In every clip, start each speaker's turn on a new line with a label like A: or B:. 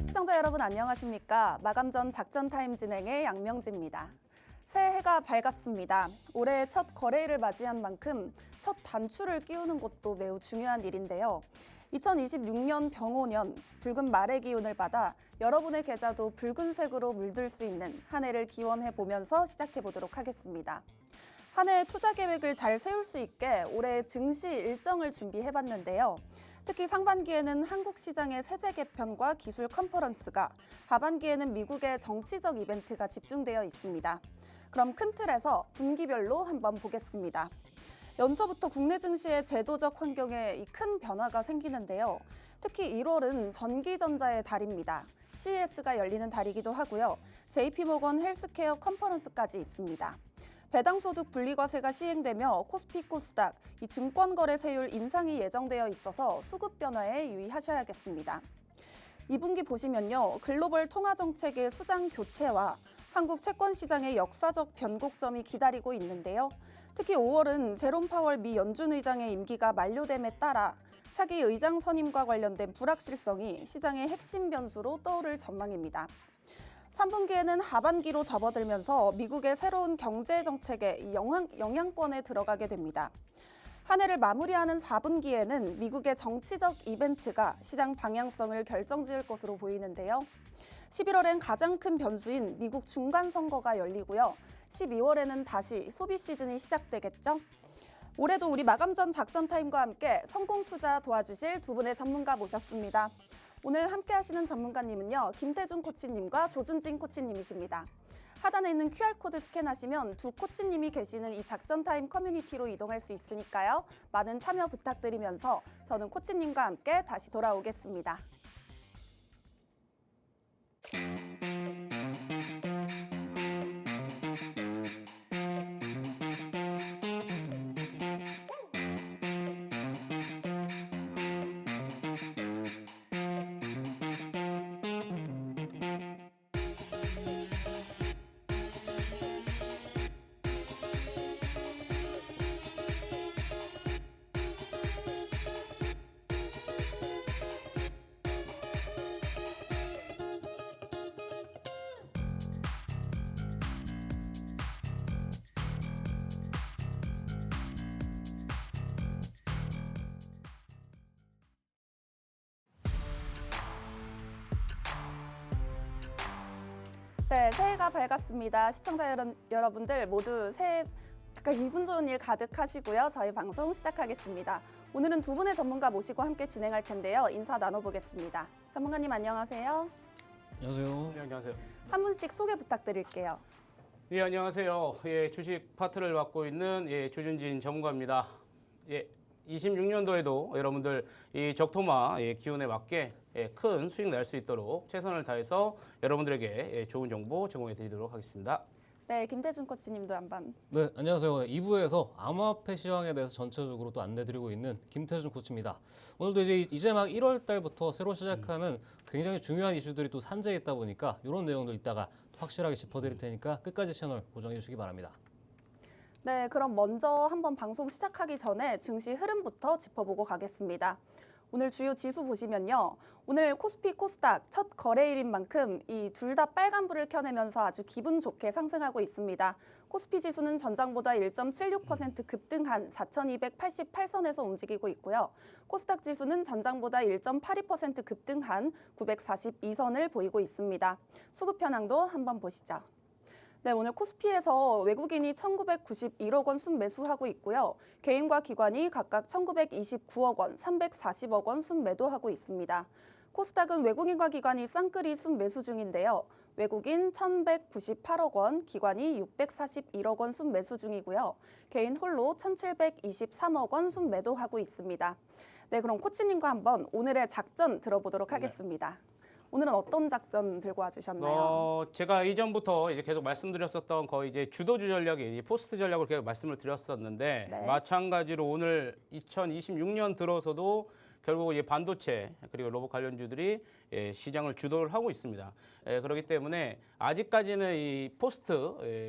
A: 시청자 여러분 안녕하십니까? 마감 전 작전 타임 진행의 양명지입니다. 새해가 밝았습니다. 올해 첫 거래일을 맞이한 만큼 첫 단추를 끼우는 것도 매우 중요한 일인데요. 2026년 병오년 붉은 말의 기운을 받아 여러분의 계좌도 붉은색으로 물들 수 있는 한 해를 기원해 보면서 시작해 보도록 하겠습니다. 한 해의 투자 계획을 잘 세울 수 있게 올해 증시 일정을 준비해 봤는데요. 특히 상반기에는 한국 시장의 세제 개편과 기술 컨퍼런스가, 하반기에는 미국의 정치적 이벤트가 집중되어 있습니다. 그럼 큰 틀에서 분기별로 한번 보겠습니다. 연초부터 국내 증시의 제도적 환경에 큰 변화가 생기는데요. 특히 1월은 전기전자의 달입니다. CES가 열리는 달이기도 하고요. JP모건 헬스케어 컨퍼런스까지 있습니다. 배당소득 분리과세가 시행되며 코스피, 코스닥, 이 증권거래세율 인상이 예정되어 있어서 수급 변화에 유의하셔야겠습니다. 2분기 보시면요. 글로벌 통화정책의 수장 교체와 한국 채권 시장의 역사적 변곡점이 기다리고 있는데요. 특히 5월은 제롬 파월 미 연준 의장의 임기가 만료됨에 따라 차기 의장 선임과 관련된 불확실성이 시장의 핵심 변수로 떠오를 전망입니다. 3분기에는 하반기로 접어들면서 미국의 새로운 경제 정책의 영향권에 들어가게 됩니다. 한 해를 마무리하는 4분기에는 미국의 정치적 이벤트가 시장 방향성을 결정지을 것으로 보이는데요. 11월엔 가장 큰 변수인 미국 중간선거가 열리고요. 12월에는 다시 소비 시즌이 시작되겠죠. 올해도 우리 마감 전 작전 타임과 함께 성공 투자 도와주실 두 분의 전문가 모셨습니다. 오늘 함께 하시는 전문가님은요. 김태준 코치님과 조준진 코치님이십니다. 하단에 있는 QR코드 스캔하시면 두 코치님이 계시는 이 작전 타임 커뮤니티로 이동할 수 있으니까요. 많은 참여 부탁드리면서 저는 코치님과 함께 다시 돌아오겠습니다. 네, 새해가 밝았습니다. 시청자 여러분들 모두 새해 기분 좋은 일 가득하시고요. 저희 방송 시작하겠습니다. 오늘은 두 분의 전문가 모시고 함께 진행할 텐데요. 인사 나눠보겠습니다. 전문가님 안녕하세요.
B: 안녕하세요.
C: 네, 안녕하세요.
A: 한 분씩 소개 부탁드릴게요.
C: 예, 안녕하세요. 예, 주식 파트를 맡고 있는 조준진 전문가입니다. 예, 26년도에도 여러분들 이 적토마 기운에 맞게 큰 수익 낼 수 있도록 최선을 다해서 여러분들에게 좋은 정보 제공해 드리도록 하겠습니다.
A: 네, 김태준 코치님도 한번.
B: 네, 안녕하세요. 2부에서 암호화폐 시황에 대해서 전체적으로 또 안내드리고 있는 김태준 코치입니다. 오늘도 이제 막 1월 달부터 새로 시작하는 굉장히 중요한 이슈들이 또 산재해 있다 보니까 이런 내용들 이따가 확실하게 짚어드릴 테니까 끝까지 채널 고정해 주시기 바랍니다.
A: 네, 그럼 먼저 한번 방송 시작하기 전에 증시 흐름부터 짚어보고 가겠습니다. 오늘 주요 지수 보시면요. 오늘 코스피, 코스닥 첫 거래일인 만큼 이 둘 다 빨간불을 켜내면서 아주 기분 좋게 상승하고 있습니다. 코스피 지수는 전장보다 1.76% 급등한 4,288선에서 움직이고 있고요. 코스닥 지수는 전장보다 1.82% 급등한 942선을 보이고 있습니다. 수급 현황도 한번 보시죠. 네, 오늘 코스피에서 외국인이 1,991억 원 순매수하고 있고요. 개인과 기관이 각각 1,929억 원, 340억 원 순매도하고 있습니다. 코스닥은 외국인과 기관이 쌍끌이 순매수 중인데요. 외국인 1,198억 원, 기관이 641억 원 순매수 중이고요. 개인 홀로 1,723억 원 순매도하고 있습니다. 네, 그럼 코치님과 한번 오늘의 작전 들어보도록 하겠습니다. 오늘은 어떤 작전 들고 와주셨나요?
C: 제가 이전부터 이제 계속 말씀드렸었던 거의 이제 주도주 전략이 포스트 전략을 계속 말씀을 드렸었는데
A: 네.
C: 마찬가지로 오늘 2026년 들어서도 결국 반도체 그리고 로봇 관련주들이 시장을 주도를 하고 있습니다. 그렇기 때문에 아직까지는 이 포스트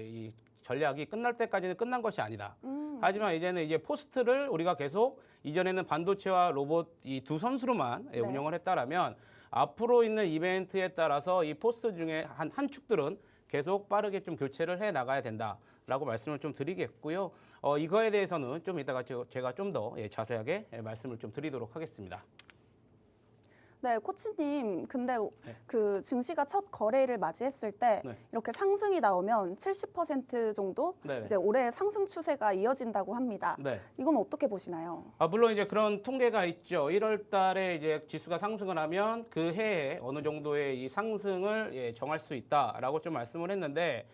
C: 이 전략이 끝날 때까지는 끝난 것이 아니다. 하지만 이제는 이제 포스트를 우리가 계속 이전에는 반도체와 로봇 이 두 선수로만
A: 네.
C: 운영을 했다라면 앞으로 있는 이벤트에 따라서 이 포스트 중에 한 축들은 계속 빠르게 좀 교체를 해 나가야 된다라고 말씀을 좀 드리겠고요. 이거에 대해서는 좀 이따가 제가 좀 더 자세하게 말씀을 좀 드리도록 하겠습니다.
A: 네, 코치님, 근데 그 증시가 첫 거래일을 맞이했을 때
C: 네.
A: 이렇게 상승이 나오면 70% 정도
C: 네네.
A: 이제 올해 상승 추세가 이어진다고 합니다.
C: 네.
A: 이건 어떻게 보시나요?
C: 물론 이제 그런 통계가 있죠. 1월 달에 이제 지수가 상승을 하면 그 해에 어느 정도의 이 상승을 정할 수 있다라고 좀 말씀을 했는데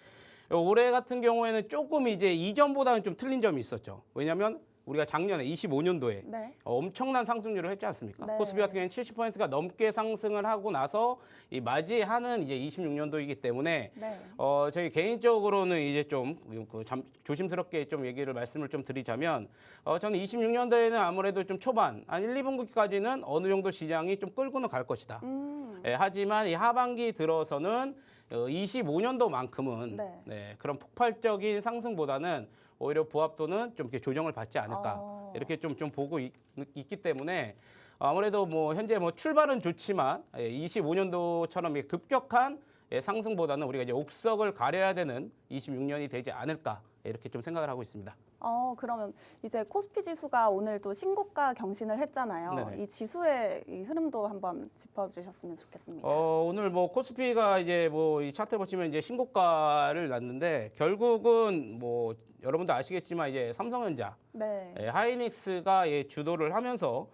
C: 올해 같은 경우에는 조금 이제 이전보다는 좀 틀린 점이 있었죠. 왜냐하면 우리가 작년에 25년도에
A: 네.
C: 엄청난 상승률을 했지 않습니까?
A: 네.
C: 코스피 같은 경우에는 70%가 넘게 상승을 하고 나서 이 맞이하는 이제 26년도이기 때문에
A: 네.
C: 저희 개인적으로는 이제 좀 조심스럽게 좀 말씀을 좀 드리자면 저는 26년도에는 아무래도 좀 초반 한 1, 2분기까지는 어느 정도 시장이 좀 끌고는 갈 것이다. 하지만 이 하반기 들어서는 25년도만큼은
A: 네.
C: 그런 폭발적인 상승보다는 오히려 부합도는 좀 이렇게 조정을 받지 않을까 이렇게 좀 보고 있기 때문에 아무래도 뭐 현재 뭐 출발은 좋지만 25년도처럼 급격한 상승보다는 우리가 이제 옥석을 가려야 되는 26년이 되지 않을까 이렇게 좀 생각을 하고 있습니다.
A: 그러면 이제 코스피 지수가 오늘 또 신고가 경신을 했잖아요.
C: 네네.
A: 이 지수의 이 흐름도 한번 짚어주셨으면 좋겠습니다.
C: 오늘 뭐 코스피가 이제 뭐 이 차트 보시면 이제 신고가를 났는데 결국은 뭐 여러분도 아시겠지만 이제 삼성전자,
A: 네.
C: 하이닉스가 주도를 하면서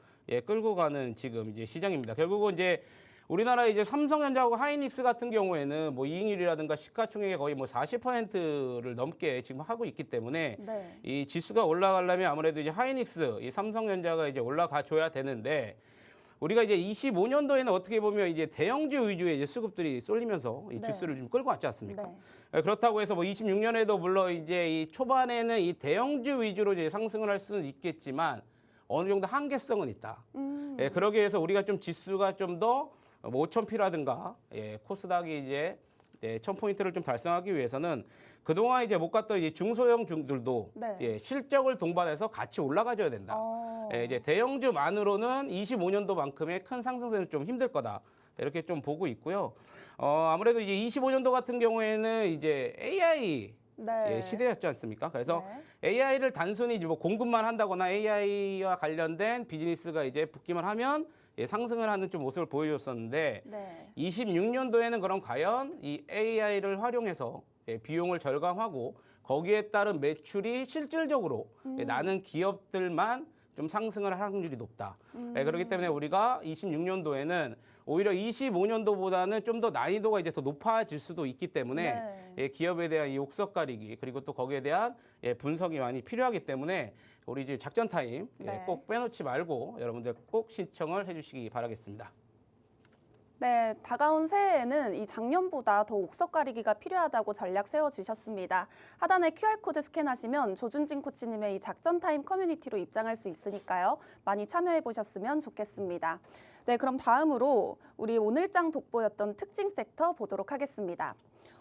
C: 끌고 가는 지금 이제 시장입니다. 결국은 이제 우리나라 이제 삼성전자하고 하이닉스 같은 경우에는 뭐 이익률이라든가 시가총액의 거의 뭐 40%를 넘게 지금 하고 있기 때문에
A: 네.
C: 이 지수가 올라가려면 아무래도 이제 하이닉스, 이 삼성전자가 이제 올라가 줘야 되는데 우리가 이제 25년도에는 어떻게 보면 이제 대형주 위주의 이제 수급들이 쏠리면서 이
A: 네.
C: 지수를 좀 끌고 왔지 않습니까?
A: 네.
C: 그렇다고 해서 뭐 26년에도 물론 이제 이 초반에는 이 대형주 위주로 이제 상승을 할 수는 있겠지만 어느 정도 한계성은 있다. 그러기 위해서 우리가 좀 지수가 좀 더 5,000P라든가 코스닥이 이제 1,000포인트를 좀 달성하기 위해서는 그동안 이제 못 갔던 이제 중소형 중들도
A: 네.
C: 실적을 동반해서 같이 올라가줘야 된다. 이제 대형주만으로는 25년도만큼의 큰 상승세는 좀 힘들 거다. 이렇게 좀 보고 있고요. 아무래도 이제 25년도 같은 경우에는 이제 AI
A: 네.
C: 시대였지 않습니까? 그래서
A: 네.
C: AI를 단순히 이제 뭐 공급만 한다거나 AI와 관련된 비즈니스가 이제 붙기만 하면 상승을 하는 좀 모습을 보여줬었는데
A: 네.
C: 26년도에는 그럼 과연 이 AI를 활용해서 비용을 절감하고 거기에 따른 매출이 실질적으로 나는 기업들만 좀 상승을 할 확률이 높다. 그렇기 때문에 우리가 26년도에는 오히려 25년도보다는 좀 더 난이도가 이제 더 높아질 수도 있기 때문에 기업에 대한 이 옥석 가리기 그리고 또 거기에 대한 분석이 많이 필요하기 때문에 우리 이제 작전 타임 꼭 빼놓지 말고 여러분들 꼭 신청을 해주시기 바라겠습니다.
A: 네, 다가온 새해에는 이 작년보다 더 옥석 가리기가 필요하다고 전략 세워주셨습니다. 하단에 QR코드 스캔하시면 조준진 코치님의 이 작전 타임 커뮤니티로 입장할 수 있으니까요. 많이 참여해 보셨으면 좋겠습니다. 네, 그럼 다음으로 우리 오늘장 돋보였던 특징 섹터 보도록 하겠습니다.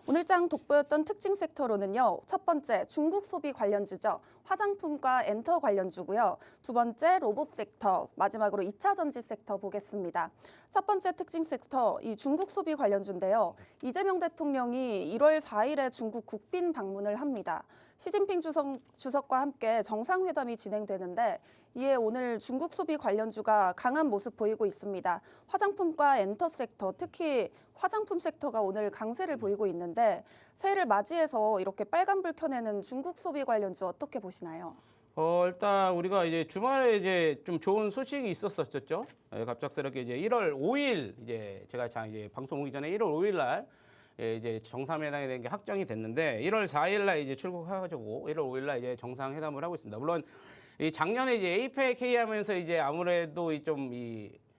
A: 오늘장 돋보였던 특징 섹터로는요. 첫 번째, 중국 소비 관련주죠. 화장품과 엔터 관련주고요. 두 번째, 로봇 섹터, 마지막으로 2차 전지 sek터 보겠습니다. 첫 번째 특징 섹터, 이 중국 소비 관련주인데요. 이재명 대통령이 1월 4일에 중국 국빈 방문을 합니다. 시진핑 주석과 함께 정상회담이 진행되는데 이에 오늘 중국 소비 관련주가 강한 모습 보이고 있습니다. 화장품과 엔터 섹터, 특히 화장품 섹터가 오늘 강세를 보이고 있는데 새해를 맞이해서 이렇게 빨간불 켜내는 중국 소비 관련주 어떻게 보시나요?
C: 일단 우리가 이제 주말에 이제 좀 좋은 소식이 있었었죠. 갑작스럽게 이제 1월 5일 이제 제가 이제 방송 오기 전에 1월 5일 날 이제 정상회담이 된 게 확정이 됐는데 1월 4일 날 이제 출국해가지고 1월 5일 날 이제 정상회담을 하고 있습니다. 물론 이 작년에 이제 APEC 하면서 이제 아무래도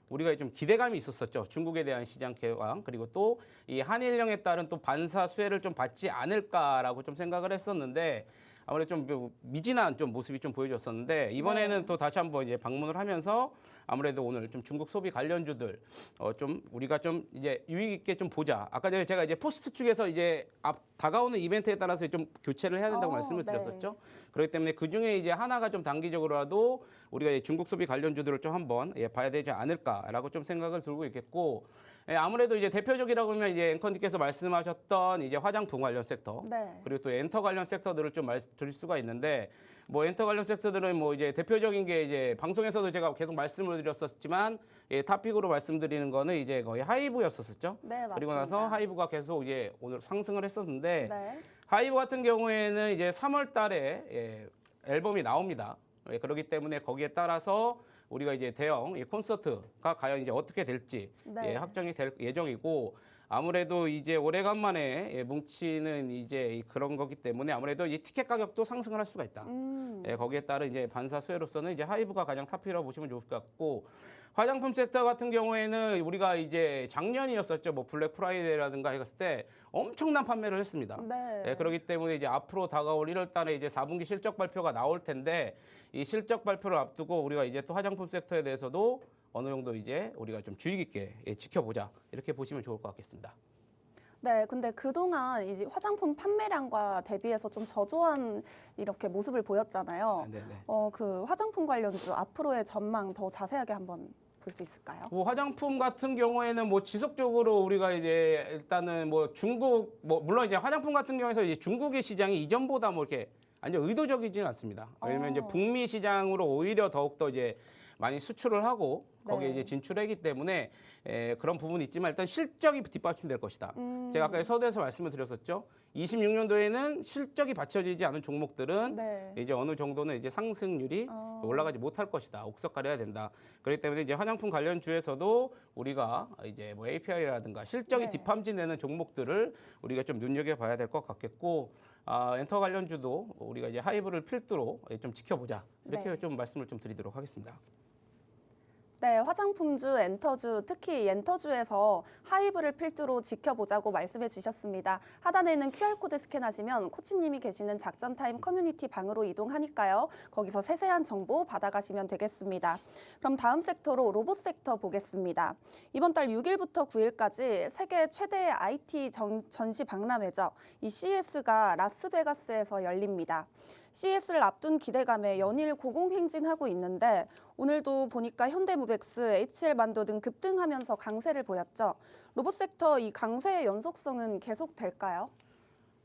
C: 우리가 좀 기대감이 있었었죠. 중국에 대한 시장 개방 그리고 또 이 한일령에 따른 또 반사 수혜를 좀 받지 않을까라고 좀 생각을 했었는데 아무래도 좀 미진한 좀 모습이 좀 보여줬었는데 이번에는 또 다시 한번 이제 방문을 하면서 아무래도 오늘 좀 중국 소비 관련주들 좀 우리가 좀 이제 유익 있게 좀 보자. 아까 전에 제가 이제 포스트 측에서 이제 다가오는 이벤트에 따라서 좀 교체를 해야 된다고 말씀을
A: 네.
C: 드렸었죠. 그렇기 때문에 그 중에 이제 하나가 좀 단기적으로라도 우리가 이제 중국 소비 관련주들을 좀 한번 봐야 되지 않을까라고 좀 생각을 들고 있겠고. 아무래도 이제 대표적이라고 하면 이제 앵커님께서 말씀하셨던 이제 화장품 관련 섹터
A: 네.
C: 그리고 또 엔터 관련 섹터들을 좀 말씀드릴 수가 있는데 뭐 엔터 관련 섹터들은 뭐 이제 대표적인 게 이제 방송에서도 제가 계속 말씀을 드렸었지만 탑픽으로 말씀드리는 거는 이제 거의 하이브였었죠.
A: 네, 맞습니다.
C: 그리고 나서 하이브가 계속 이제 오늘 상승을 했었는데
A: 네.
C: 하이브 같은 경우에는 이제 3월 달에 앨범이 나옵니다. 그렇기 때문에 거기에 따라서 우리가 이제 대형 콘서트가 과연 이제 어떻게 될지
A: 네.
C: 확정이 될 예정이고 아무래도 이제 오래간만에 뭉치는 이제 그런 거기 때문에 아무래도 이 티켓 가격도 상승을 할 수가 있다. 거기에 따른 이제 반사 수혜로서는 이제 하이브가 가장 탑이라고 보시면 좋을 것 같고 화장품 섹터 같은 경우에는 우리가 이제 작년이었었죠. 뭐 블랙 프라이데이라든가 했을 때 엄청난 판매를 했습니다.
A: 네.
C: 그렇기 때문에 이제 앞으로 다가올 1월 달에 이제 4분기 실적 발표가 나올 텐데 이 실적 발표를 앞두고 우리가 이제 또 화장품 섹터에 대해서도 어느 정도 이제 우리가 좀 주의 깊게 지켜보자. 이렇게 보시면 좋을 것 같겠습니다.
A: 네, 근데 그동안 이제 화장품 판매량과 대비해서 좀 저조한 이렇게 모습을 보였잖아요.
C: 네네.
A: 그 화장품 관련주 앞으로의 전망 더 자세하게 한번 볼 수 있을까요?
C: 뭐 화장품 같은 경우에는 뭐 지속적으로 우리가 이제 일단은 뭐 중국 뭐 물론 이제 화장품 같은 경우에서 이제 중국의 시장이 이전보다 뭐 이렇게 완전 의도적이진 않습니다. 왜냐면 이제 북미 시장으로 오히려 더욱더 이제 많이 수출을 하고 거기에
A: 네.
C: 이제 진출하기 때문에 그런 부분이 있지만 일단 실적이 뒷받침될 것이다. 제가 아까 서두에서 말씀을 드렸었죠. 26년도에는 실적이 받쳐지지 않은 종목들은
A: 네.
C: 이제 어느 정도는 이제 상승률이 올라가지 못할 것이다. 옥석가려야 된다. 그렇기 때문에 이제 화장품 관련주에서도 우리가 이제 뭐 API라든가 실적이
A: 네.
C: 뒷받침되는 종목들을 우리가 좀 눈여겨봐야 될 것 같겠고 엔터 관련주도 우리가 이제 하이브를 필두로 좀 지켜보자. 이렇게
A: 네.
C: 좀 말씀을 좀 드리도록 하겠습니다.
A: 네, 화장품주, 엔터주, 특히 엔터주에서 하이브를 필두로 지켜보자고 말씀해 주셨습니다. 하단에 있는 QR코드 스캔하시면 코치님이 계시는 작전타임 커뮤니티 방으로 이동하니까요. 거기서 세세한 정보 받아가시면 되겠습니다. 그럼 다음 섹터로 로봇 섹터 보겠습니다. 이번 달 6일부터 9일까지 세계 최대의 IT 전시 박람회죠. 이 CES가 라스베가스에서 열립니다. CES를 앞둔 기대감에 연일 고공행진하고 있는데 오늘도 보니까 현대무벡스, HL만도 등 급등하면서 강세를 보였죠. 로봇 섹터 이 강세의 연속성은 계속될까요?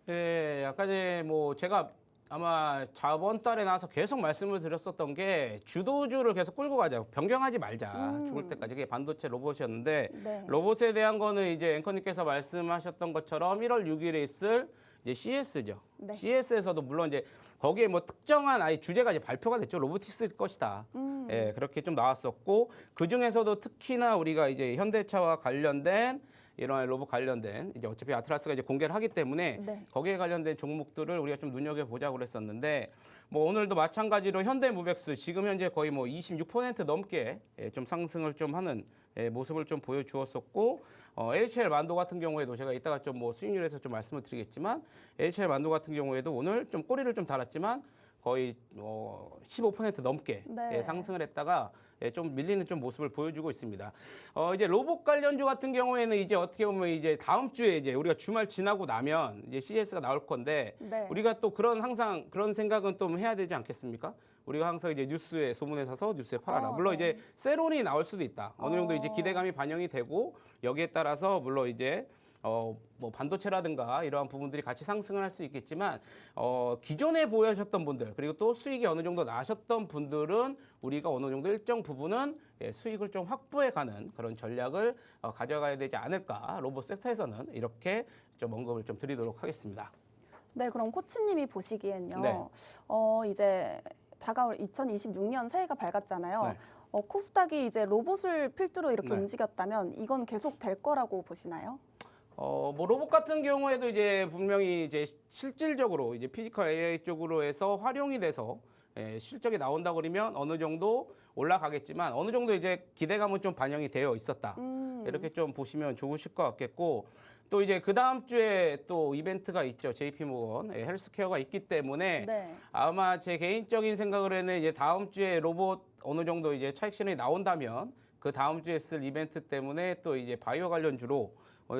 C: 예, 아까 전에 뭐 제가 아마 저번 달에 나와서 계속 말씀을 드렸었던 게 주도주를 계속 끌고 가자. 변경하지 말자. 죽을 때까지. 그게 반도체 로봇이었는데
A: 네.
C: 로봇에 대한 거는 이제 앵커님께서 말씀하셨던 것처럼 1월 6일에 있을 이제 CES죠.
A: 네.
C: CES에서도 물론 이제 거기에 뭐 특정한 아예 주제가 이제 발표가 됐죠. 로보틱스일 것이다. 예, 그렇게 좀 나왔었고 그 중에서도 특히나 우리가 이제 현대차와 관련된 이런 로봇 관련된 이제 어차피 아트라스가 이제 공개를 하기 때문에
A: 네.
C: 거기에 관련된 종목들을 우리가 좀 눈여겨 보자고 그랬었는데 뭐 오늘도 마찬가지로 현대무벡스 지금 현재 거의 뭐 26% 넘게 좀 상승을 좀 하는 모습을 좀 보여주었었고 HL만도 같은 경우에도 제가 이따가 좀 뭐 수익률에서 좀 말씀을 드리겠지만 HL만도 같은 경우에도 오늘 좀 꼬리를 좀 달았지만 거의 15% 넘게
A: 네.
C: 상승을 했다가 좀 밀리는 좀 모습을 보여주고 있습니다. 이제 로봇 관련주 같은 경우에는 이제 어떻게 보면 이제 다음 주에 이제 우리가 주말 지나고 나면 이제 CES가 나올 건데
A: 네.
C: 우리가 또 항상 그런 생각은 또 해야 되지 않겠습니까? 우리가 항상 이제 뉴스에 소문에 사서 뉴스에 팔아라. 물론
A: 네.
C: 이제 세론이 나올 수도 있다. 어느 정도 이제 기대감이 반영이 되고 여기에 따라서 물론 이제 뭐 반도체라든가 이러한 부분들이 같이 상승을 할 수 있겠지만 기존에 보유하셨던 분들 그리고 또 수익이 어느 정도 나셨던 분들은 우리가 어느 정도 일정 부분은 수익을 좀 확보해가는 그런 전략을 가져가야 되지 않을까 로봇 섹터에서는 이렇게 좀 언급을 좀 드리도록 하겠습니다.
A: 네, 그럼 코치님이 보시기엔요.
C: 네.
A: 이제 다가올 2026년 새해가 밝았잖아요.
C: 네.
A: 코스닥이 이제 로봇을 필두로 이렇게
C: 네.
A: 움직였다면 이건 계속 될 거라고 보시나요?
C: 뭐 로봇 같은 경우에도 이제 분명히 이제 실질적으로 이제 피지컬 AI 쪽으로 해서 활용이 돼서 실적이 나온다 그러면 어느 정도 올라가겠지만 어느 정도 이제 기대감은 좀 반영이 되어 있었다. 이렇게 좀 보시면 좋으실 것 같겠고 또 이제 그 다음 주에 또 이벤트가 있죠. JP모건 헬스케어가 있기 때문에
A: 네.
C: 아마 제 개인적인 생각으로는 이제 다음 주에 로봇 어느 정도 이제 차익 실현이 나온다면 그 다음 주에 쓸 이벤트 때문에 또 이제 바이오 관련주로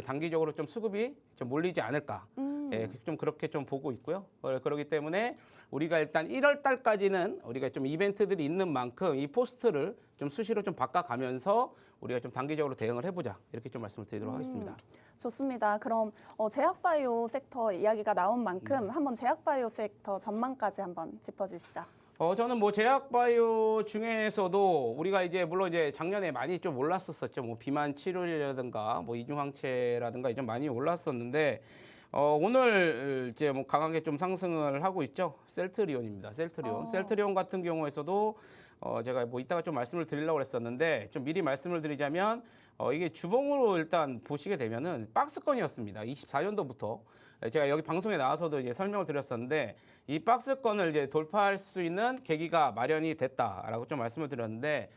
C: 단기적으로 좀 수급이 좀 몰리지 않을까. 예, 좀 그렇게 좀 보고 있고요. 그렇기 때문에 우리가 일단 1월 달까지는 우리가 좀 이벤트들이 있는 만큼 이 포스트를 좀 수시로 좀 바꿔가면서 우리가 좀 단기적으로 대응을 해보자. 이렇게 좀 말씀을 드리도록 하겠습니다.
A: 좋습니다. 그럼 제약바이오 섹터 이야기가 나온 만큼 한번 제약바이오 섹터 전망까지 한번 짚어주시죠.
C: 저는 뭐 제약바이오 중에서도 우리가 이제 물론 이제 작년에 많이 좀 올랐었었죠. 뭐 비만 치료제라든가 뭐 이중항체라든가 좀 많이 올랐었는데 오늘 이제 뭐 강하게 좀 상승을 하고 있죠. 셀트리온입니다. 셀트리온. 셀트리온 같은 경우에서도 제가 뭐 이따가 좀 말씀을 드리려고 했었는데 좀 미리 말씀을 드리자면 이게 주봉으로 일단 보시게 되면은 박스권이었습니다. 24년도부터 제가 여기 방송에 나와서도 이제 설명을 드렸었는데 이 박스권을 이제 돌파할 수 있는 계기가 마련이 됐다라고 좀 말씀을 드렸는데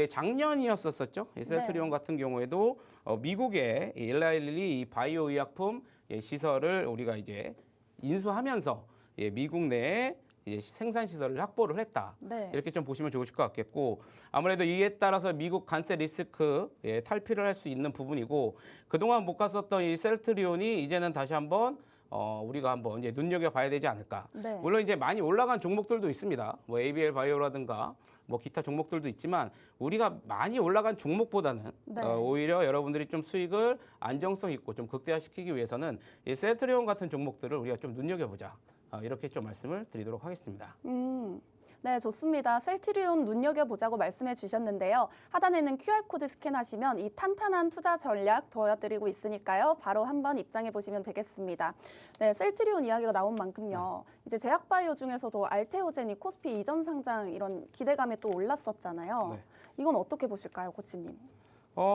C: 작년이었었죠. 이 셀트리온 같은 경우에도 미국의 일라일리 바이오 의약품 시설을 우리가 이제 인수하면서 미국 내에 생산 시설을 확보를 했다.
A: 네.
C: 이렇게 좀 보시면 좋으실 것 같겠고 아무래도 이에 따라서 미국 관세 리스크 탈피를 할 수 있는 부분이고 그동안 못 갔었던 이 셀트리온이 이제는 다시 한번 우리가 한번 이제 눈여겨봐야 되지 않을까.
A: 네.
C: 물론 이제 많이 올라간 종목들도 있습니다. 뭐 ABL 바이오라든가 뭐 기타 종목들도 있지만 우리가 많이 올라간 종목보다는
A: 네.
C: 오히려 여러분들이 좀 수익을 안정성 있고 좀 극대화시키기 위해서는 이 셀트리온 같은 종목들을 우리가 좀 눈여겨보자. 이렇게 좀 말씀을 드리도록 하겠습니다.
A: 네, 좋습니다. 셀트리온 눈여겨보자고 말씀해 주셨는데요. 하단에는 QR코드 스캔하시면 이 탄탄한 투자 전략 도와드리고 있으니까요. 바로 한번 입장해 보시면 되겠습니다. 네, 셀트리온 이야기가 나온 만큼요. 이제 제약바이오 중에서도 알테오젠이 코스피 이전 상장 이런 기대감에 또 올랐었잖아요.
C: 네.
A: 이건 어떻게 보실까요, 코치님?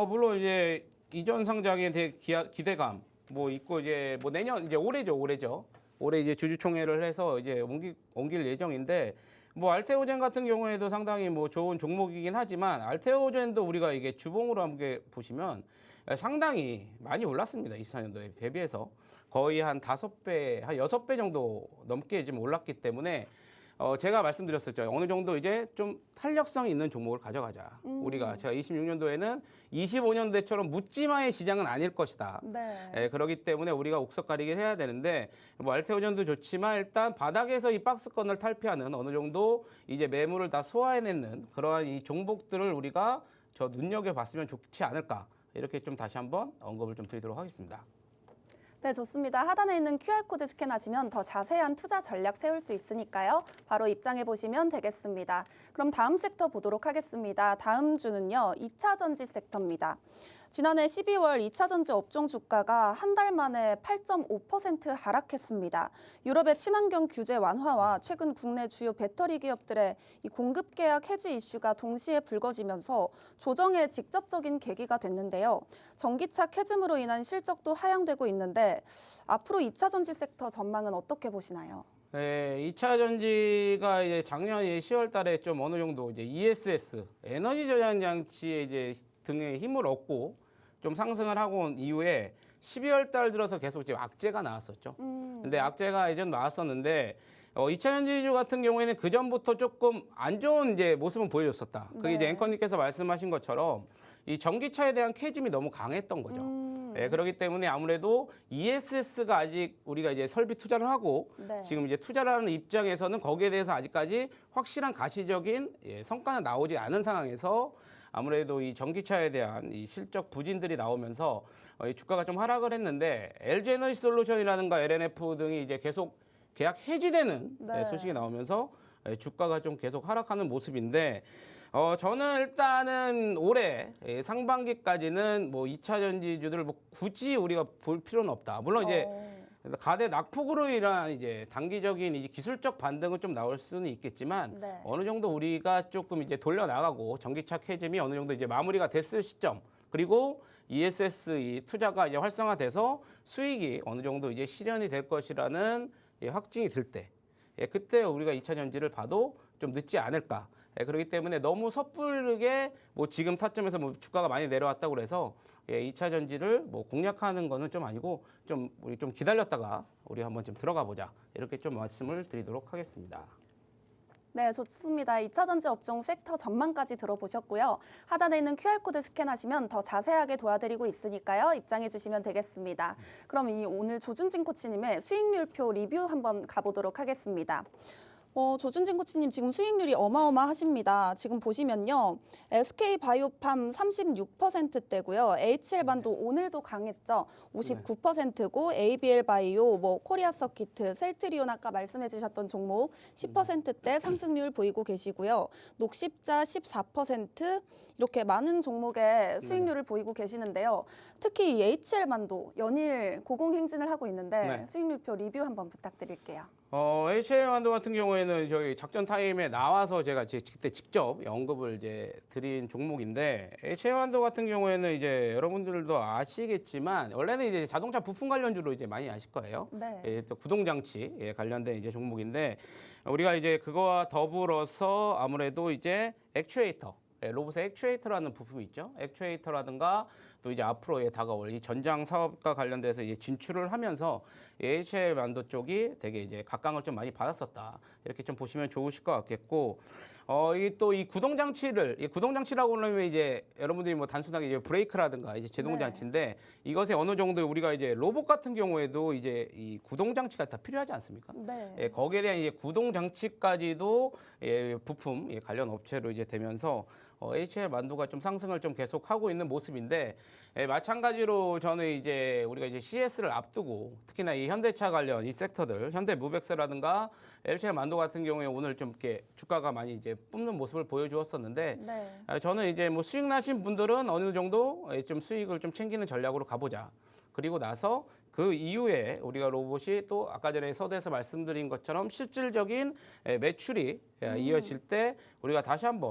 C: 물론 이제 이전 상장에 대해 기대감 뭐 있고 이제 뭐 내년 이제 올해죠. 올해 이제 주주총회를 해서 이제 옮길 예정인데 뭐 알테오젠 같은 경우에도 상당히 뭐 좋은 종목이긴 하지만 알테오젠도 우리가 이게 주봉으로 함께 보시면 상당히 많이 올랐습니다. 24년도에 대비해서 거의 한 5배, 한 6배 정도 넘게 지금 올랐기 때문에 제가 말씀드렸었죠. 어느 정도 이제 좀 탄력성이 있는 종목을 가져가자. 우리가 제가 26년도에는 25년도처럼 묻지마의 시장은 아닐 것이다.
A: 네.
C: 그렇기 때문에 우리가 옥석 가리기를 해야 되는데 뭐 알테오전도 좋지만 일단 바닥에서 이 박스권을 탈피하는 어느 정도 이제 매물을 다 소화해내는 그러한 이 종목들을 우리가 눈여겨봤으면 좋지 않을까. 이렇게 좀 다시 한번 언급을 좀 드리도록 하겠습니다.
A: 네, 좋습니다. 하단에 있는 QR코드 스캔하시면 더 자세한 투자 전략 세울 수 있으니까요. 바로 입장해 보시면 되겠습니다. 그럼 다음 섹터 보도록 하겠습니다. 다음 주는요, 2차 전지 섹터입니다. 지난해 12월 2차 전지 업종 주가가 한 달 만에 8.5% 하락했습니다. 유럽의 친환경 규제 완화와 최근 국내 주요 배터리 기업들의 이 공급 계약 해지 이슈가 동시에 불거지면서 조정의 직접적인 계기가 됐는데요. 전기차 캐즘으로 인한 실적도 하향되고 있는데 앞으로 2차 전지 섹터 전망은 어떻게 보시나요?
C: 네, 2차 전지가 이제 작년 10월 달에 좀 어느 정도 이제 ESS 에너지 저장 장치에 이제 등에 힘을 얻고 좀 상승을 하고 온 이후에 12월 달 들어서 계속 지금 악재가 나왔었죠. 근데 악재가 예전 나왔었는데 2차 전지주 같은 경우에는 그 전부터 조금 안 좋은 이제 모습은 보여줬었다. 그게
A: 네.
C: 이제 앵커님께서 말씀하신 것처럼 이 전기차에 대한 캐즘이 너무 강했던 거죠. 그렇기 때문에 아무래도 ESS가 아직 우리가 이제 설비 투자를 하고
A: 네.
C: 지금 이제 투자를 하는 입장에서는 거기에 대해서 아직까지 확실한 가시적인 성과는 나오지 않은 상황에서 아무래도 이 전기차에 대한 이 실적 부진들이 나오면서 이 주가가 좀 하락을 했는데 LG 에너지 솔루션이라든가 LNF 등이 이제 계속 계약 해지되는
A: 네.
C: 소식이 나오면서 주가가 좀 계속 하락하는 모습인데 저는 일단은 올해 상반기까지는 뭐 2차 전지주들을 뭐 굳이 우리가 볼 필요는 없다. 물론 이제 가대 낙폭으로 인한 이제 단기적인 이제 기술적 반등은 좀 나올 수는 있겠지만
A: 네.
C: 어느 정도 우리가 조금 이제 돌려 나가고 전기차 캐즘이 어느 정도 이제 마무리가 됐을 시점 그리고 ESS 이 투자가 이제 활성화돼서 수익이 어느 정도 이제 실현이 될 것이라는 확증이 들 때 그때 우리가 2차 전지를 봐도 좀 늦지 않을까. 그렇기 때문에 너무 섣부르게 뭐 지금 타점에서 뭐 주가가 많이 내려왔다고 그래서 2차 전지를 뭐 공략하는 거는 좀 아니고 좀 우리 좀 기다렸다가 우리 한번 좀 들어가 보자. 이렇게 좀 말씀을 드리도록 하겠습니다.
A: 네, 좋습니다. 2차 전지 업종 섹터 전망까지 들어보셨고요. 하단에 있는 QR코드 스캔하시면 더 자세하게 도와드리고 있으니까요. 입장해 주시면 되겠습니다. 그럼 오늘 조준진 코치님의 수익률표 리뷰 한번 가보도록 하겠습니다. 조준진 코치님 지금 수익률이 어마어마하십니다. 지금 보시면요. SK바이오팜 36%대고요. HL반도 오늘도 강했죠. 59%고 ABL바이오, 코리아서키트, 셀트리온 아까 말씀해 주셨던 종목 10%대 상승률 보이고 계시고요. 녹십자 14% 이렇게 많은 종목의 수익률을 보이고 계시는데요. 특히 이 HL반도 연일 고공행진을 하고 있는데
C: 네.
A: 수익률표 리뷰 한번 부탁드릴게요.
C: HL반도 같은 경우에는 저희 작전 타임에 나와서 제가 그때 직접 언급을 이제 드린 종목인데 HL반도 같은 경우에는 이제 여러분들도 아시겠지만 원래는 이제 자동차 부품 관련주로 이제 많이 아실 거예요.
A: 네.
C: 또 구동장치 관련된 이제 종목인데 우리가 이제 그거와 더불어서 아무래도 이제 액추에이터, 로봇의 액추에이터라는 부품이 있죠. 액추에이터라든가 또 이제 앞으로 다가올 이 전장 사업과 관련돼서 이제 진출을 하면서 HL반도 쪽이 되게 이제 각광을 좀 많이 받았었다. 이렇게 좀 보시면 좋으실 것 같겠고, 이 또 이 구동장치라고 하면 이제 여러분들이 뭐 단순하게 이제 브레이크라든가 이제 제동장치인데 이것에 어느 정도 우리가 이제 로봇 같은 경우에도 이제 이 구동장치가 다 필요하지 않습니까?
A: 네.
C: 거기에 대한 이제 구동장치까지도 부품 관련 업체로 이제 되면서 HL반도가 좀 상승을 좀 계속하고 있는 모습인데 마찬가지로 저는 이제 우리가 이제 CS를 앞두고 특히나 이 현대차 관련 이 섹터들 현대무벡스라든가 HL반도 같은 경우에 오늘 좀 이렇게 주가가 많이 이제 뿜는 모습을 보여주었었는데
A: 네.
C: 저는 이제 뭐 수익 나신 분들은 어느 정도 좀 수익을 좀 챙기는 전략으로 가보자. 그리고 나서 그 이후에 우리가 로봇이 또 아까 전에 서두에서 말씀드린 것처럼 실질적인 매출이 이어질 때 우리가